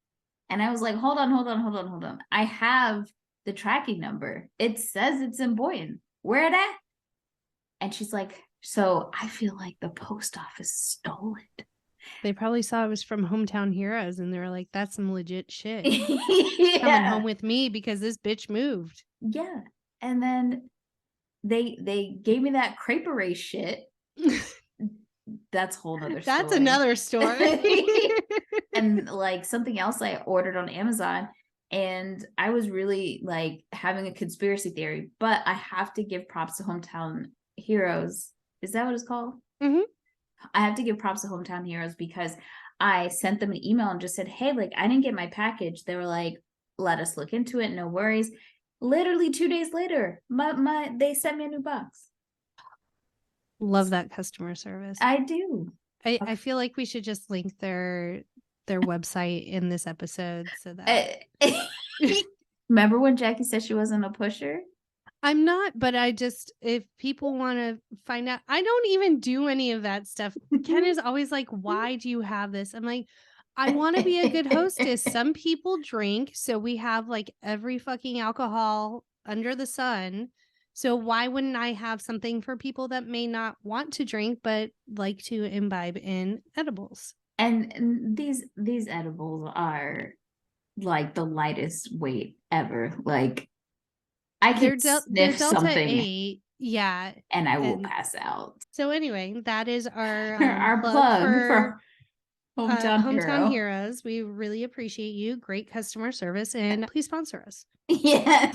And I was like, hold on. I have the tracking number. It says it's in Boynton. Where it at? And she's like, so I feel like the post office stole it. They probably saw it was from Hometown Heroes and they were like, that's some legit shit. Yeah. Coming home with me because this bitch moved. Yeah. And then they gave me that crepe array shit. That's a whole nother story. That's another story. And like something else I ordered on Amazon, and I was really like having a conspiracy theory, but I have to give props to Hometown Heroes. Is that what it's called? Mm-hmm. I have to give props to Hometown Heroes because I sent them an email and just said, hey, like I didn't get my package. They were like, let us look into it. No worries. Literally 2 days later, they sent me a new box. Love that customer service. I do. I feel like we should just link their website in this episode so that Remember when Jackie said she wasn't a pusher? I'm not, but I just, if people want to find out, I don't even do any of that stuff. Ken is always like, why do you have this? I'm like, I want to be a good hostess. Some people drink, so we have like every fucking alcohol under the sun. So why wouldn't I have something for people that may not want to drink but like to imbibe in edibles? And these edibles are like the lightest weight ever. Like I can sniff something, 8, yeah, and I will pass out. So anyway, that is our our plug for Hometown Heroes. We really appreciate you. Great customer service, and please sponsor us. Yeah.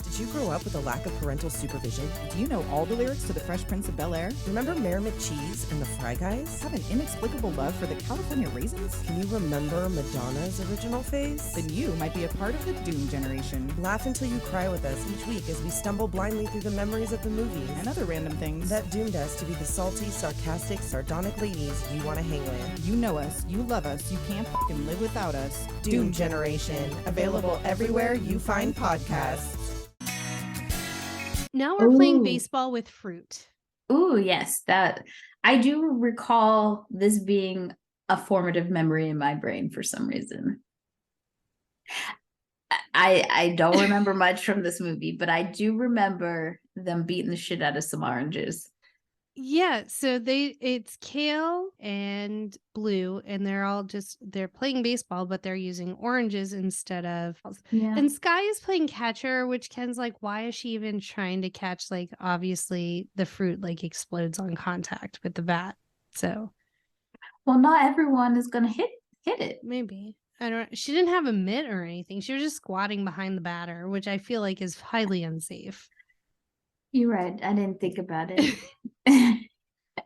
Did you grow up with a lack of parental supervision? Do you know all the lyrics to The Fresh Prince of Bel-Air? Remember Mayor McCheese and the Fry Guys? Have an inexplicable love for the California Raisins? Can you remember Madonna's original phase? Then you might be a part of the Doom generation. Laugh until you cry with us each week as we stumble blindly through the memories of the movies and other random things that doomed us to be the salty, sarcastic, sardonic ladies you want to hang with. You know us, you love us, you can't fucking live without us. Doom Generation, available everywhere you find podcasts. Now we're playing baseball with fruit. Ooh, yes. That I do recall this being a formative memory in my brain for some reason. I don't remember much from this movie, but I do remember them beating the shit out of some oranges. Yeah, so it's Kale and Blue, and they're playing baseball, but they're using oranges instead of. Yeah. And Sky is playing catcher, which Ken's like, why is she even trying to catch? Like, obviously the fruit like explodes on contact with the bat. So, well, not everyone is gonna hit it. Maybe. I don't. She didn't have a mitt or anything. She was just squatting behind the batter, which I feel like is highly unsafe. You're right. I didn't think about it.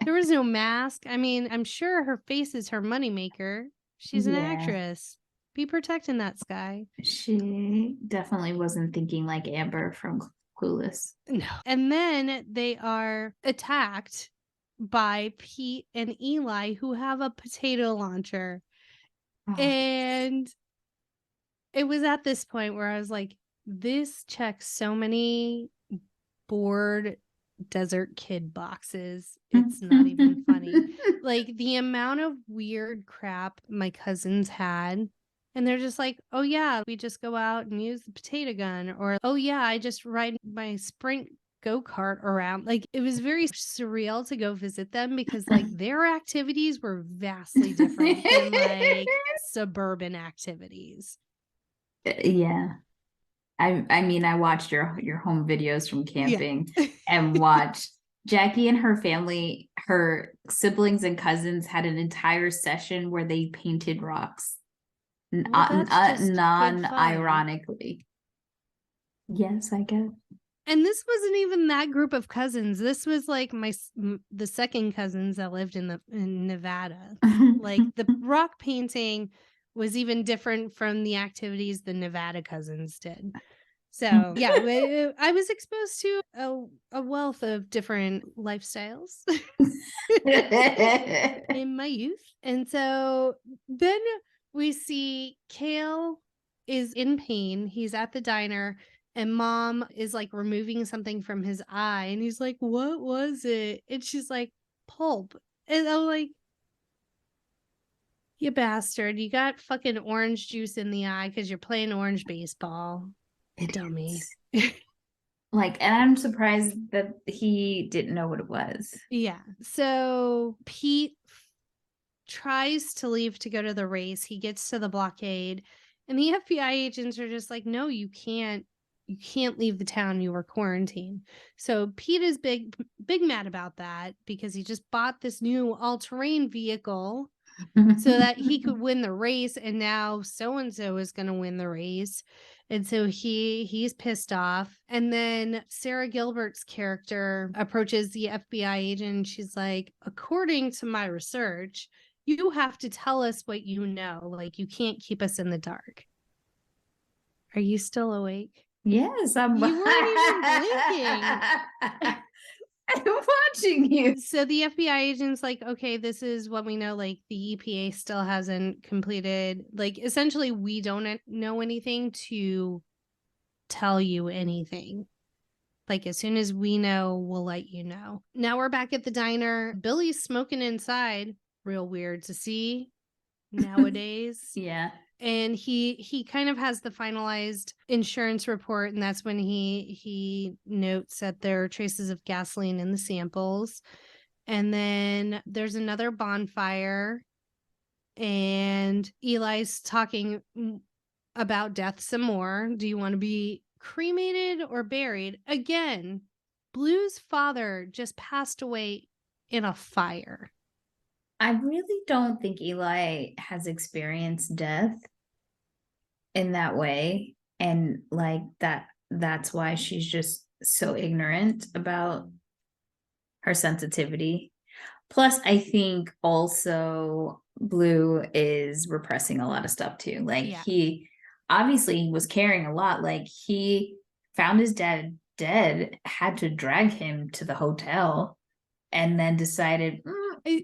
There was no mask. I mean, I'm sure her face is her moneymaker. She's an actress. Be protecting that, Sky. She definitely wasn't thinking like Amber from Clueless. No. And then they are attacked by Pete and Eli, who have a potato launcher. Oh. And it was at this point where I was like, this checks so many bored desert kid boxes. It's not even funny. Like the amount of weird crap my cousins had, and they're just like, oh yeah, we just go out and use the potato gun, or oh yeah, I just ride my sprint go-kart around. Like it was very surreal to go visit them because like their activities were vastly different than like suburban activities. Yeah. I mean, I watched your home videos from camping and watched Jackie and her family, her siblings and cousins had an entire session where they painted rocks. Non-ironically. Yes, I guess. And this wasn't even that group of cousins. This was like the second cousins that lived in Nevada. Like the rock painting was even different from the activities the Nevada cousins did. So yeah, I was exposed to a wealth of different lifestyles in my youth. And so then we see Kale is in pain. He's at the diner and Mom is like removing something from his eye. And he's like, what was it? And she's like, pulp. And I'm like, you bastard, you got fucking orange juice in the eye because you're playing orange baseball. Dummy. Like, and I'm surprised that he didn't know what it was. Yeah. So Pete tries to leave to go to the race. He gets to the blockade, and the FBI agents are just like, no, you can't leave the town. You were quarantined. So Pete is big mad about that because he just bought this new all-terrain vehicle so that he could win the race, and now so-and-so is going to win the race. And so he's pissed off. And then Sara Gilbert's character approaches the FBI agent, and she's like, according to my research, you have to tell us what you know. Like, you can't keep us in the dark. Are you still awake? Yes, I'm. You weren't even blinking. I'm watching you. So the FBI agent's like, okay, this is what we know. Like, the EPA still hasn't completed. Like, essentially, we don't know anything to tell you anything. Like, as soon as we know, we'll let you know. Now we're back at the diner. Billy's smoking inside. Real weird to see nowadays. Yeah. And he kind of has the finalized insurance report, and that's when he notes that there are traces of gasoline in the samples. And then there's another bonfire, and Eli's talking about death some more. Do you want to be cremated or buried? Again, Blue's father just passed away in a fire. I really don't think Eli has experienced death in that way. And like that's why she's just so ignorant about her sensitivity. Plus, I think also Blue is repressing a lot of stuff too. Like, Yeah. he obviously was carrying a lot. Like, he found his dad dead, had to drag him to the hotel, and then decided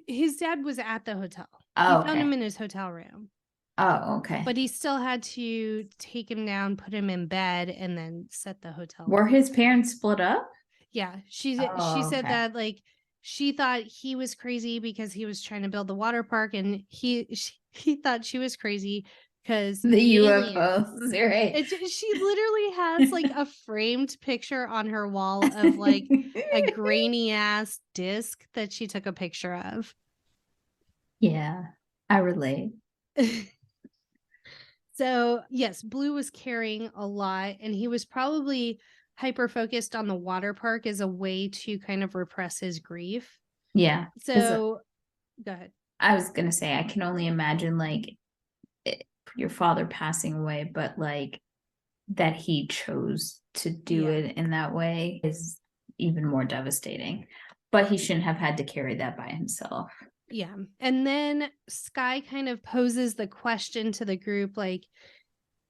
his dad was at the hotel. Oh, he found him in his hotel room. Oh, okay. But he still had to take him down, put him in bed, and then set the hotel. Were his parents split up? Yeah. She said that, like, she thought he was crazy because he was trying to build the water park, and he thought she was crazy because the UFOs, right? She literally has like a framed picture on her wall of like a grainy ass disc that she took a picture of. Yeah, I relate. So yes, Blue was carrying a lot, and he was probably hyper focused on the water park as a way to kind of repress his grief. Yeah. So go ahead. I was gonna say, I can only imagine like your father passing away, but like that he chose to do it in that way is even more devastating. But he shouldn't have had to carry that by himself. Yeah. And then Sky kind of poses the question to the group, like,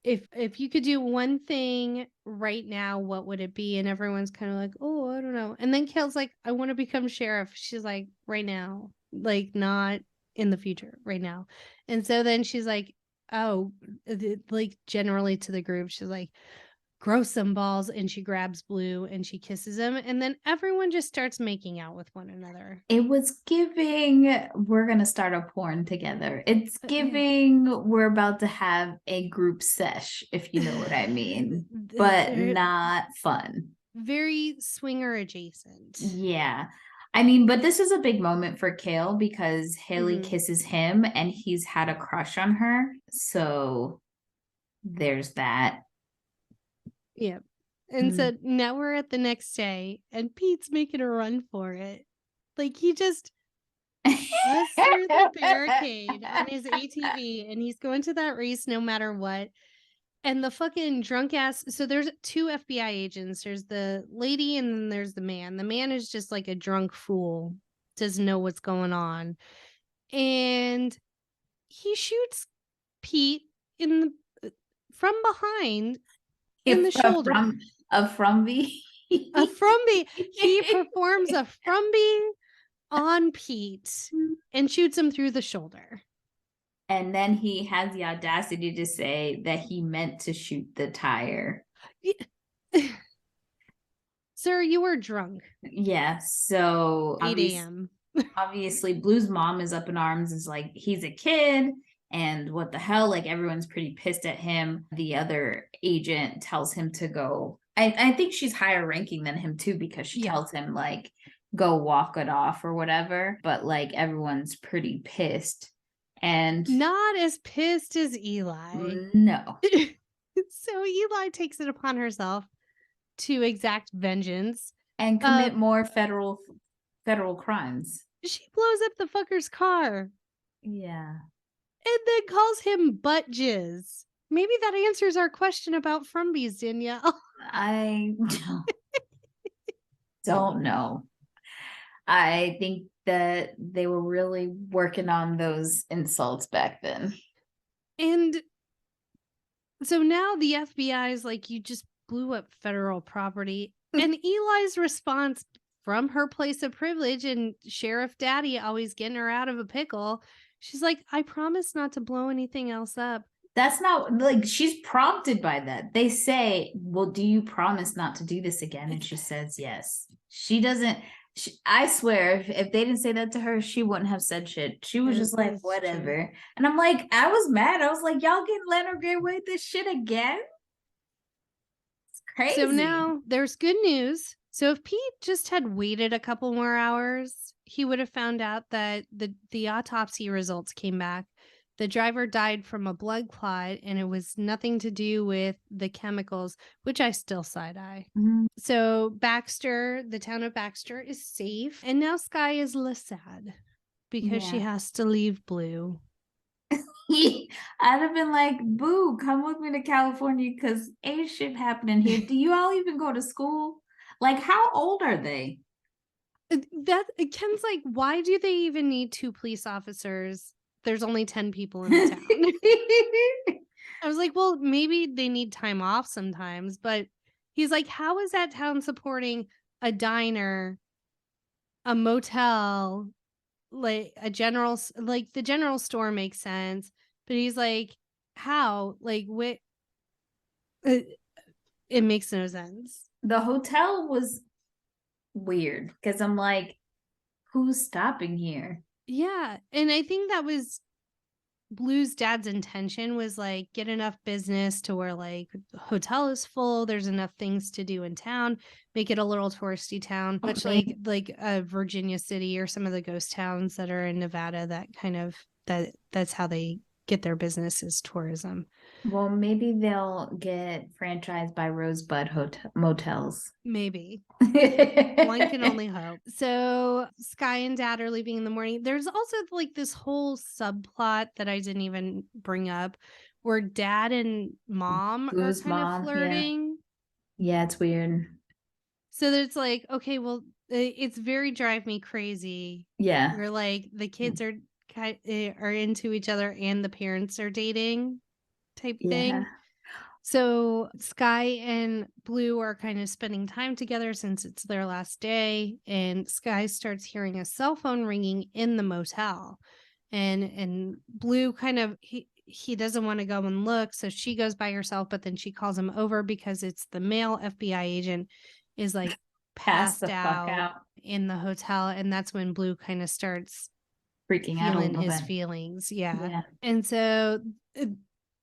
if you could do one thing right now, what would it be? And everyone's kind of like, oh, I don't know. And then Kale's like, I want to become sheriff. She's like, right now, like, not in the future, right now. And so then she's like, oh, like, generally to the group, she's like, grow some balls. And she grabs Blue and she kisses him, and then everyone just starts making out with one another. It was giving, we're gonna start a porn together. It's giving, we're about to have a group sesh, if you know what I mean, but not fun. Very swinger adjacent. Yeah. I mean, but this is a big moment for Kale because Haley kisses him and he's had a crush on her. So there's that. Yeah. And so now we're at the next day, and Pete's making a run for it. Like, he just goes through the barricade on his ATV, and he's going to that race no matter what. And the fucking drunk ass. So there's two FBI agents. There's the lady, and then there's the man. The man is just like a drunk fool, doesn't know what's going on. And he shoots Pete from behind. In the shoulder. A Frumbie? A Frumbie. He performs a Frumbie on Pete and shoots him through the shoulder. And then he has the audacity to say that he meant to shoot the tire. Sir, you were drunk. Yeah, so 8 a.m. Obviously, Blue's mom is up in arms, is like, he's a kid and what the hell, like everyone's pretty pissed at him. The other agent tells him to go. I think she's higher ranking than him too, because she tells him like go walk it off or whatever, but like everyone's pretty pissed. And not as pissed as Eli. No. So Eli takes it upon herself to exact vengeance and commit more federal crimes. She blows up the fucker's car. Yeah. And then calls him butt jizz. Maybe that answers our question about Frumbies, Danielle. I don't know. I think that they were really working on those insults back then. And so now the FBI is like, you just blew up federal property. And Eli's response from her place of privilege and Sheriff Daddy always getting her out of a pickle, she's like, I promise not to blow anything else up. That's not like, she's prompted by that. They say, well, do you promise not to do this again? And she says yes. She doesn't. I swear, if they didn't say that to her, she wouldn't have said shit. She was just like, whatever. True. And I'm like, I was mad. I was like, y'all getting let her get away with this shit again? It's crazy. So now there's good news. So if Pete just had waited a couple more hours, he would have found out that the autopsy results came back. The driver died from a blood clot, and it was nothing to do with the chemicals, which I still side-eye. Mm-hmm. So Baxter, the town of Baxter, is safe. And now Sky is less sad because she has to leave Blue. I'd have been like, boo, come with me to California because ain't shit happening here. Do you all even go to school? Like, how old are they? Ken's like, why do they even need 2 police officers? There's only 10 people in the town. I was like, well, maybe they need time off sometimes, but he's like, how is that town supporting a diner, a motel, like a general, like the general store makes sense, but he's like, how? Like, what? It makes no sense. The hotel was weird because I'm like, who's stopping here? Yeah. And I think that was Blue's dad's intention, was like, get enough business to where like the hotel is full, there's enough things to do in town, make it a little touristy town, much like Virginia City or some of the ghost towns that are in Nevada, that kind of that's how they get their business, is tourism. Well, maybe they'll get franchised by Rosebud motels. Maybe. One can only hope. So Sky and Dad are leaving in the morning. There's also like this whole subplot that I didn't even bring up, where Dad and Mom are kind of flirting. Yeah, it's weird. So that it's like, okay, well, it's very drive me crazy. Yeah. Where like the kids are into each other and the parents are dating type thing. So Sky and Blue are kind of spending time together since it's their last day, and Sky starts hearing a cell phone ringing in the motel, and Blue kind of he doesn't want to go and look, so she goes by herself, but then she calls him over because it's the male FBI agent is like passed out in the hotel, and that's when Blue kind of starts freaking out, feeling his feelings. Yeah. And so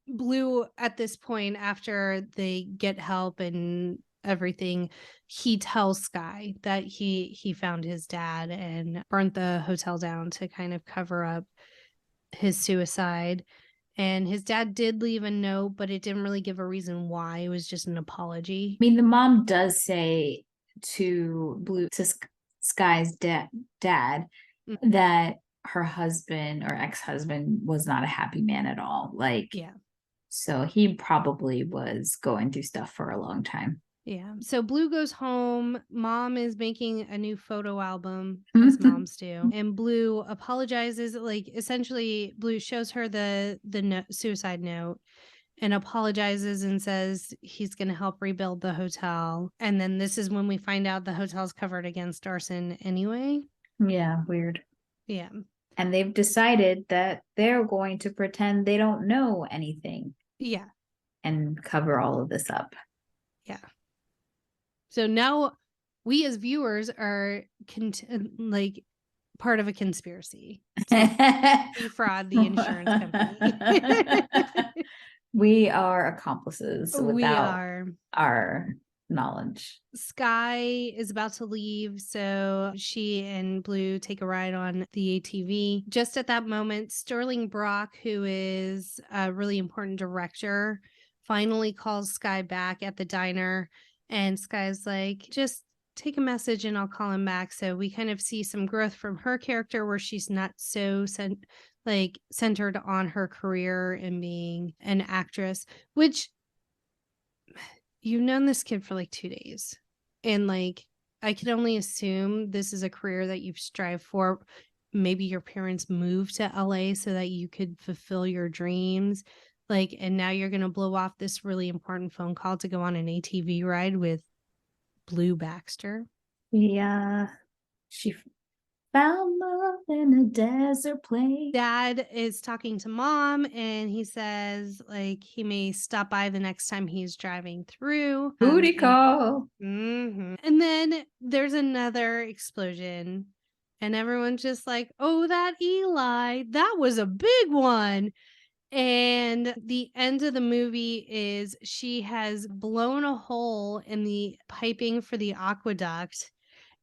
Blue, at this point, after they get help and everything, he tells Sky that he found his dad and burnt the hotel down to kind of cover up his suicide. And his dad did leave a note, but it didn't really give a reason why. It was just an apology. I mean, the mom does say to Sky's dad that her husband or ex-husband was not a happy man at all. Like, so he probably was going through stuff for a long time. Yeah. So Blue goes home. Mom is making a new photo album, as moms do. And Blue apologizes. Like, essentially, Blue shows her the suicide note and apologizes and says he's going to help rebuild the hotel. And then this is when we find out the hotel's covered against arson anyway. Yeah, weird. Yeah. And they've decided that they're going to pretend they don't know anything. Yeah. And cover all of this up. Yeah. So now we as viewers are part of a conspiracy to defraud the insurance company. We are accomplices We without are. our knowledge. Sky is about to leave, so she and Blue take a ride on the ATV. Just at that moment, Sterling Brock, who is a really important director, finally calls Sky back at the diner, and Sky's like, just take a message and I'll call him back. So we kind of see some growth from her character where she's not so centered on her career and being an actress, which you've known this kid for like 2 days. And like, I can only assume this is a career that you've strived for. Maybe your parents moved to LA so that you could fulfill your dreams. Like, and now you're going to blow off this really important phone call to go on an ATV ride with Blue Baxter. Yeah. She found love in a desert place. Dad is talking to Mom, and he says like he may stop by the next time he's driving through. Booty call. And then there's another explosion, and everyone's just like, oh, that Eli, that was a big one. And the end of the movie is she has blown a hole in the piping for the aqueduct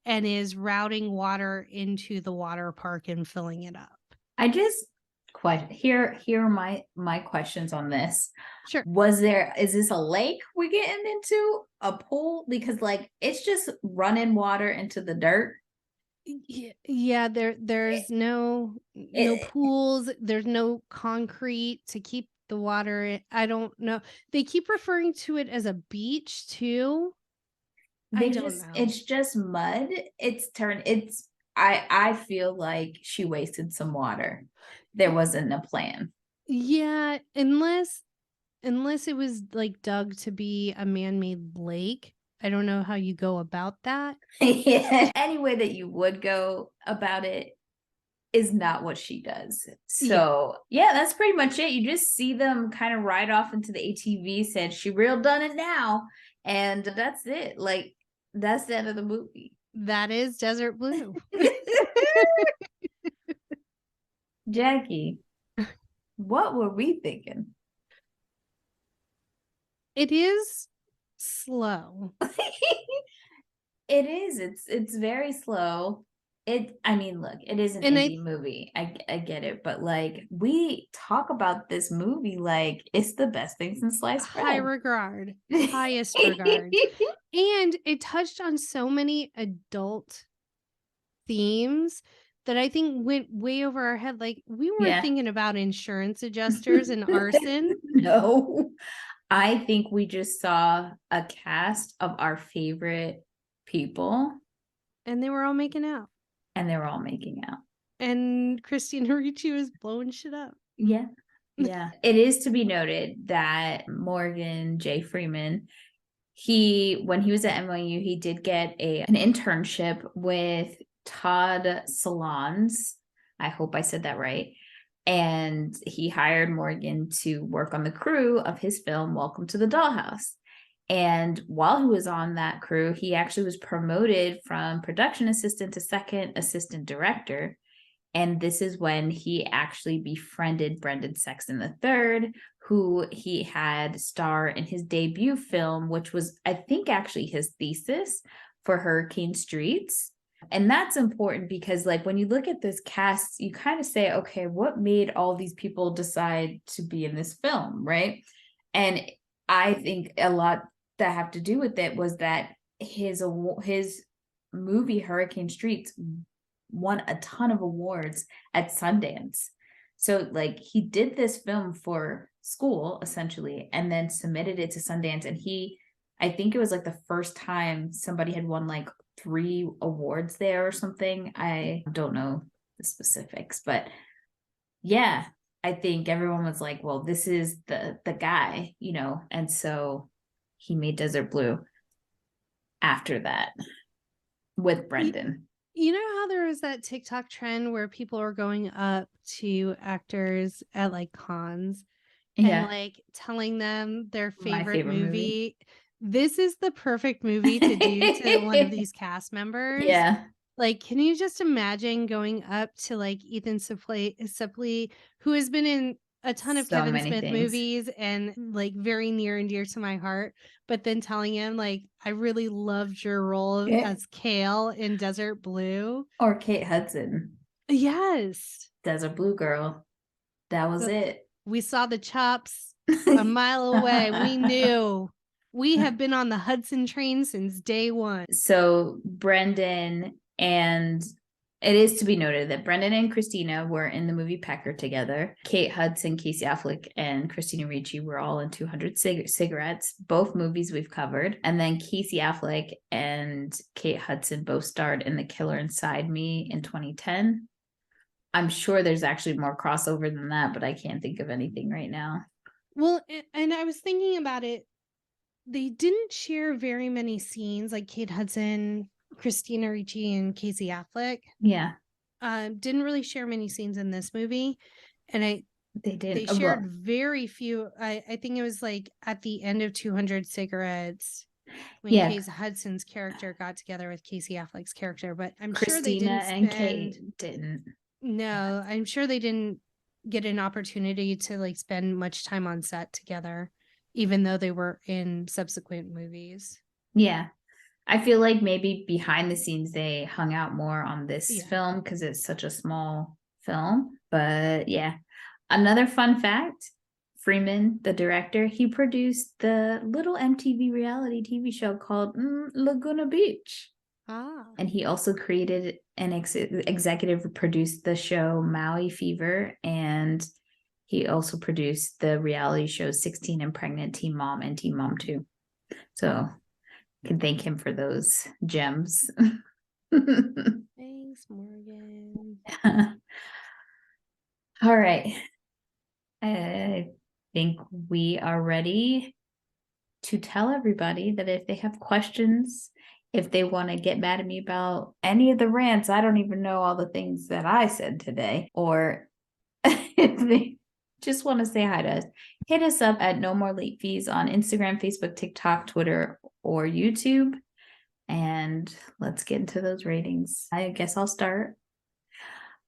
and is routing water into the water park and filling it up. I just here are my questions on this. Sure. Is this a lake we're getting into? A pool? Because like it's just running water into the dirt. Yeah, there's no pools, there's no concrete to keep the water in. I don't know. They keep referring to it as a beach too. I don't know. It's just mud. I feel like she wasted some water. There wasn't a plan. Yeah, unless it was like dug to be a man-made lake. I don't know how you go about that. Any way that you would go about it is not what she does. So yeah, that's pretty much it. You just see them kind of ride off into the ATV, said she real done it now. And that's it. Like, that's the end of the movie. That is Desert Blue. Jackie, what were we thinking? It is slow. It is. It's very slow. I mean, look, it is an indie movie. I get it, but like we talk about this movie like it's the best thing since sliced bread. High regard, highest regard. And it touched on so many adult themes that I think went way over our head. Like we weren't thinking about insurance adjusters and arson. No, I think we just saw a cast of our favorite people. And they were all making out. And Christina Ricci was blowing shit up. Yeah. Yeah. It is to be noted that Morgan J. Freeman, when he was at NYU, he did get an internship with Todd Solondz. I hope I said that right. And he hired Morgan to work on the crew of his film, Welcome to the Dollhouse. And while he was on that crew, he actually was promoted from production assistant to second assistant director. And this is when he actually befriended Brendan Sexton III, who he had star in his debut film, which was, I think, actually his thesis for Hurricane Streets. And that's important because, like, when you look at this cast, you kind of say, okay, what made all these people decide to be in this film, right? And I think a lot that have to do with it was that his movie Hurricane Streets won a ton of awards at Sundance. So like he did this film for school essentially and then submitted it to Sundance, and I think it was like the first time somebody had won like 3 awards there or something. I don't know the specifics, but yeah, I think everyone was like, well, this is the guy, you know. And so he made Desert Blue after that with Brendan. You know how there was that TikTok trend where people are going up to actors at like cons and like telling them their favorite movie? This is the perfect movie to do to one of these cast members. Yeah. Like, can you just imagine going up to like Ethan Suplee, who has been in a ton of So Kevin many Smith things. movies and like very near and dear to my heart, but then telling him like, I really loved your role as Kale in Desert Blue. Or Kate Hudson. Yes. Desert Blue girl. That was it. We saw the chops a mile away. We knew. We have been on the Hudson train since day one. So Brendan, and it is to be noted that Brendan and Christina were in the movie Pecker together. Kate Hudson, Casey Affleck, and Christina Ricci were all in 200 Cigarettes, both movies we've covered. And then Casey Affleck and Kate Hudson both starred in The Killer Inside Me in 2010. I'm sure there's actually more crossover than that, but I can't think of anything right now. Well, and I was thinking about it. They didn't share very many scenes, like Kate Hudson, Christina Ricci, and Casey Affleck. Yeah. Didn't really share many scenes in this movie. And they shared very few. I think it was like at the end of 200 Cigarettes when Casey Hudson's character got together with Casey Affleck's character, but I'm sure they didn't and Kate didn't. No, I'm sure they didn't get an opportunity to like spend much time on set together, even though they were in subsequent movies. Yeah. I feel like maybe behind the scenes they hung out more on this film because it's such a small film. But yeah. Another fun fact, Freeman, the director, he produced the little MTV reality TV show called Laguna Beach. And he also created and executive produced the show Maui Fever, and he also produced the reality show 16 and Pregnant, Teen Mom, and Teen Mom 2. So can thank him for those gems. Thanks, Morgan. All right. I think we are ready to tell everybody that if they have questions, if they want to get mad at me about any of the rants, I don't even know all the things that I said today, or if they just want to say hi to us, hit us up at No More Late Fees on Instagram, Facebook, TikTok, Twitter, or YouTube. And let's get into those ratings. I guess I'll start.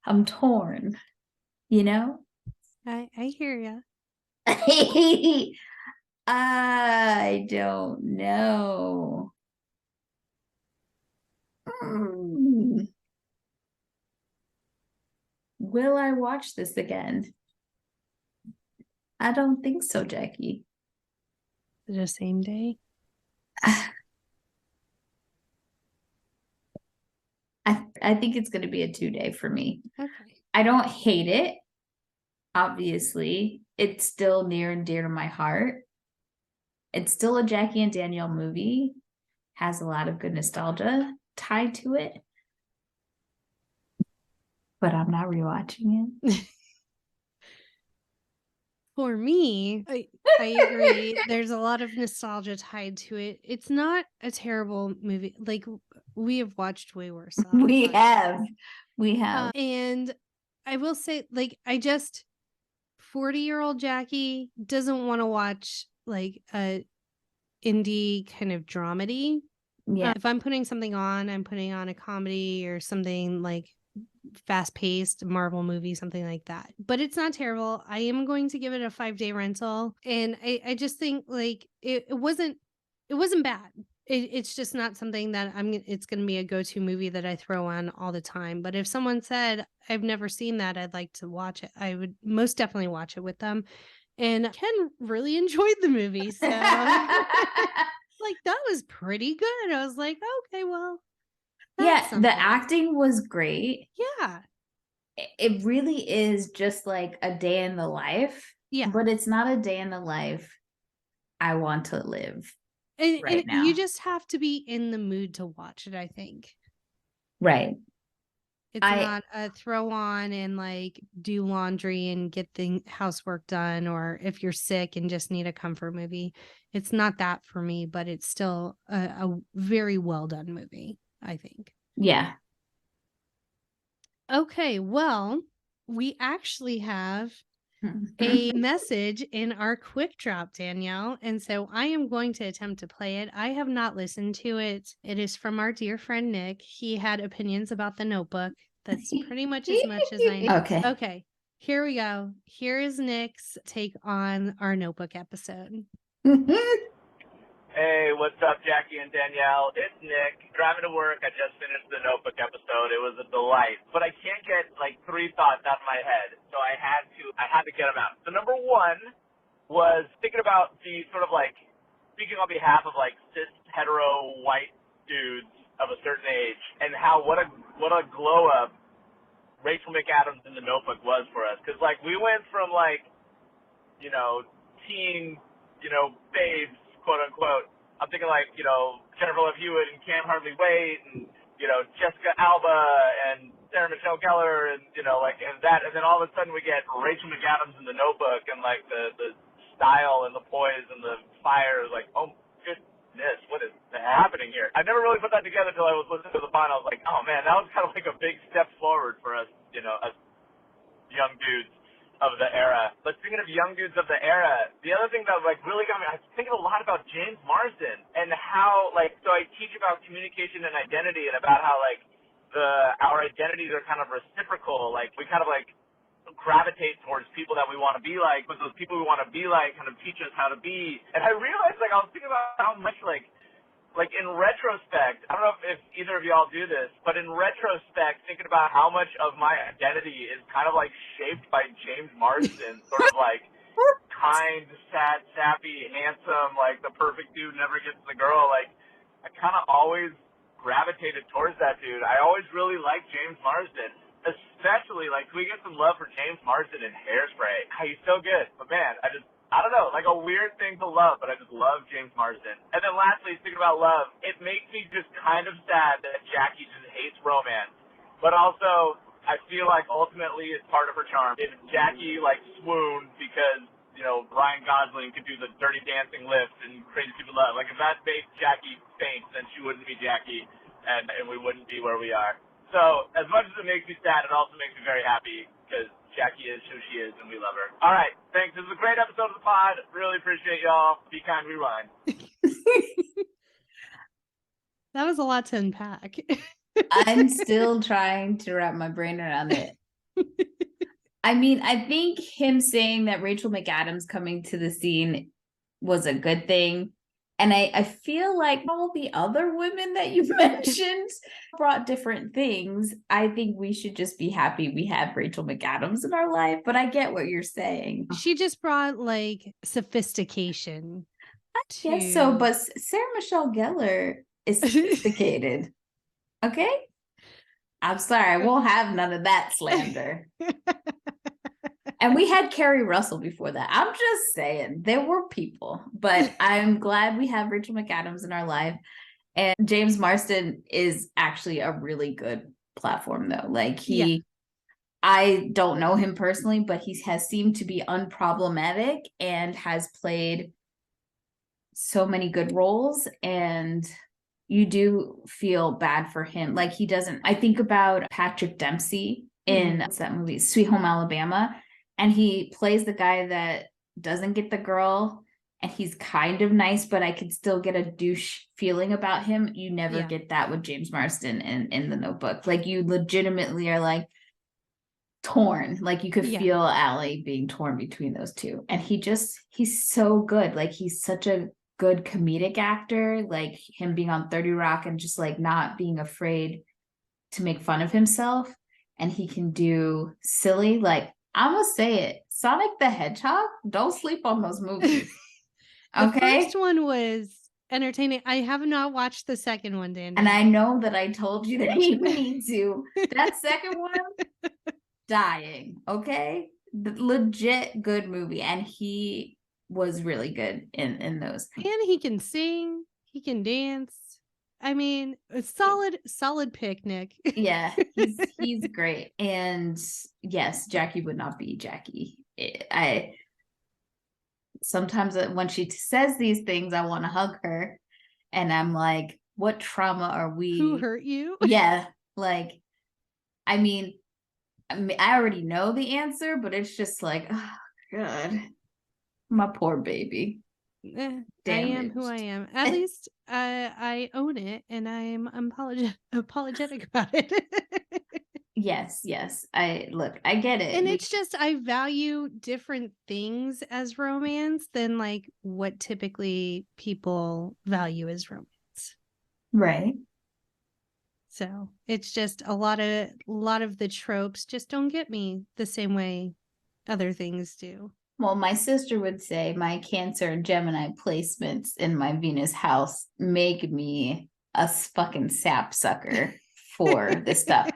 I'm torn, you know? I hear you. I don't know. Will I watch this again? I don't think so, Jackie. The same day? I think it's going to be a 2-day for me. Okay. I don't hate it. Obviously, it's still near and dear to my heart. It's still a Jackie and Danielle movie. Has a lot of good nostalgia tied to it. But I'm not rewatching it. For me, I agree. There's a lot of nostalgia tied to it. It's not a terrible movie. Like, we have watched way worse. We have. And I will say, like, 40-year-old Jackie doesn't want to watch like a indie kind of dramedy. Yeah. If I'm putting something on, I'm putting on a comedy or something like fast-paced Marvel movie, something like that. But it's not terrible. I am going to give it a 5-day rental, and I just think like it wasn't bad. It's just not something that it's going to be a go-to movie that I throw on all the time. But if someone said I've never seen that, I'd like to watch it, I would most definitely watch it with them. And Ken really enjoyed the movie, so like that was pretty good. I was like, okay, well. Yeah, the acting was great. Yeah. It really is just like a day in the life. Yeah. But it's not a day in the life I want to live right now. You just have to be in the mood to watch it, I think. Right. It's not a throw on and like do laundry and get the housework done, or if you're sick and just need a comfort movie. It's not that for me, but it's still a very well done movie, I think. Yeah. Okay, well, we actually have a message in our quick drop, Danielle. And so I am going to attempt to play it. I have not listened to it. It is from our dear friend Nick. He had opinions about The Notebook. That's pretty much as much as I know. Okay. Here we go. Here is Nick's take on our Notebook episode. Hey, what's up, Jackie and Danielle? It's Nick. Driving to work. I just finished the Notebook episode. It was a delight. But I can't get like 3 thoughts out of my head, so I had to get them out. So number one was thinking about the sort of like speaking on behalf of like cis hetero white dudes of a certain age, and how what a glow up Rachel McAdams in the Notebook was for us. Because like we went from like, you know, teen, you know, babes, quote unquote. I'm thinking like, you know, Jennifer Love Hewitt and Can't Hardly Wait, and, you know, Jessica Alba and Sarah Michelle Gellar, and, you know, like, and then all of a sudden we get Rachel McAdams in the Notebook, and like the style and the poise and the fire is like, oh goodness, what is happening here? I never really put that together until I was listening to the pod. I was like, oh man, that was kind of like a big step forward for us, you know, as young dudes of the era. But speaking of young dudes of the era, the other thing that like really got me, I was thinking a lot about James Marsden and how like, so I teach about communication and identity, and about how like our identities are kind of reciprocal. Like we kind of like gravitate towards people that we want to be like, but those people we want to be like kind of teach us how to be. And I realized like I was thinking about how much like in retrospect, I don't know if either of y'all do this, but in retrospect, thinking about how much of my identity is kind of like shaped by James Marsden, sort of like kind, sad, sappy, handsome, like the perfect dude never gets the girl. Like I kind of always gravitated towards that dude. I always really liked James Marsden, especially like we get some love for James Marsden in Hairspray. He's so good, but man, I don't know, like a weird thing to love, but I just love James Marsden. And then lastly, speaking about love, it makes me just kind of sad that Jackie just hates romance. But also, I feel like ultimately it's part of her charm. If Jackie like swooned because, you know, Ryan Gosling could do the Dirty Dancing lift and Crazy Stupid Love, like if that made Jackie faint, then she wouldn't be Jackie, and we wouldn't be where we are. So as much as it makes me sad, it also makes me very happy because Jackie is who she is, and we love her. All right, thanks. This is a great episode of the pod. Really appreciate y'all. Be kind, rewind. That was a lot to unpack. I'm still trying to wrap my brain around it. I mean, I think him saying that Rachel McAdams coming to the scene was a good thing. And I feel like all the other women that you mentioned brought different things. I think we should just be happy we have Rachel McAdams in our life. But I get what you're saying. She just brought like sophistication. Yes, so, but Sarah Michelle Gellar is sophisticated. Okay? I'm sorry, I won't have none of that slander. And we had Carrie Russell before that. I'm just saying, there were people. But I'm glad we have Rachel McAdams in our life. And James Marsden is actually a really good platform, though. Like, I don't know him personally, but he has seemed to be unproblematic and has played so many good roles. And you do feel bad for him. Like, he doesn't. I think about Patrick Dempsey in that movie, Sweet Home Alabama. And he plays the guy that doesn't get the girl, and he's kind of nice, but I could still get a douche feeling about him. You never get that with James Marsden in the Notebook. Like, you legitimately are like torn. Like, you could feel Allie being torn between those two. And he's so good. Like, he's such a good comedic actor. Like, him being on 30 Rock and just like not being afraid to make fun of himself. And he can do silly, like, I'm gonna say it. Sonic the Hedgehog, don't sleep on those movies. Okay? The first one was entertaining. I have not watched the second one, Dan. And I know that I told you that you need to. That second one, dying. Okay? The legit good movie. And he was really good in those. And he can sing, he can dance. I mean, a solid picnic. Yeah, he's great. And yes, Jackie would not be Jackie. I sometimes when she says these things, I want to hug her, and I'm like, what trauma are we? Who hurt you? Yeah, like, I mean, I already know the answer, but it's just like, oh God. My poor baby. I am who I am. At least I own it, and I'm apologetic about it. Yes. I get it. And it's just I value different things as romance than like what typically people value as romance. Right. So it's just a lot of the tropes just don't get me the same way other things do. Well, my sister would say my Cancer and Gemini placements in my Venus house make me a fucking sapsucker for this stuff.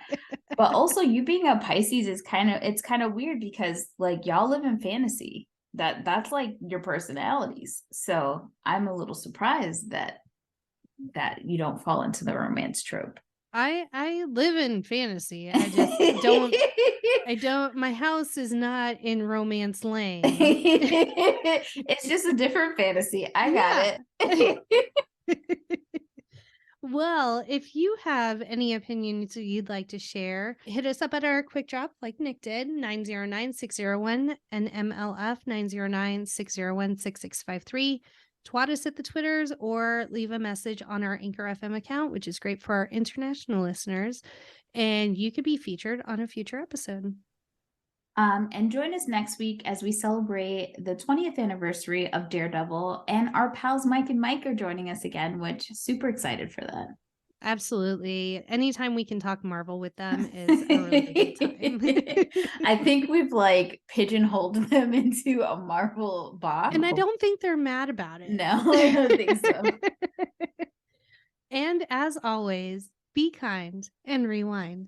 But also, you being a Pisces is kind of weird because like y'all live in fantasy. That's like your personalities. So I'm a little surprised that you don't fall into the romance trope. I live in fantasy. I just don't my house is not in romance lane. It's just a different fantasy. I got it. Well, if you have any opinions you'd like to share, hit us up at our quick drop like Nick did, 909-601 and MLF 909-601-6653. Twat us at the Twitters or leave a message on our Anchor FM account, which is great for our international listeners. And you could be featured on a future episode. And join us next week as we celebrate the 20th anniversary of Daredevil, and our pals Mike and Mike are joining us again, which super excited for that. Absolutely. Anytime we can talk Marvel with them is a really good time. I think we've like pigeonholed them into a Marvel box. And I don't think they're mad about it. No, I don't think so. And as always, be kind and rewind.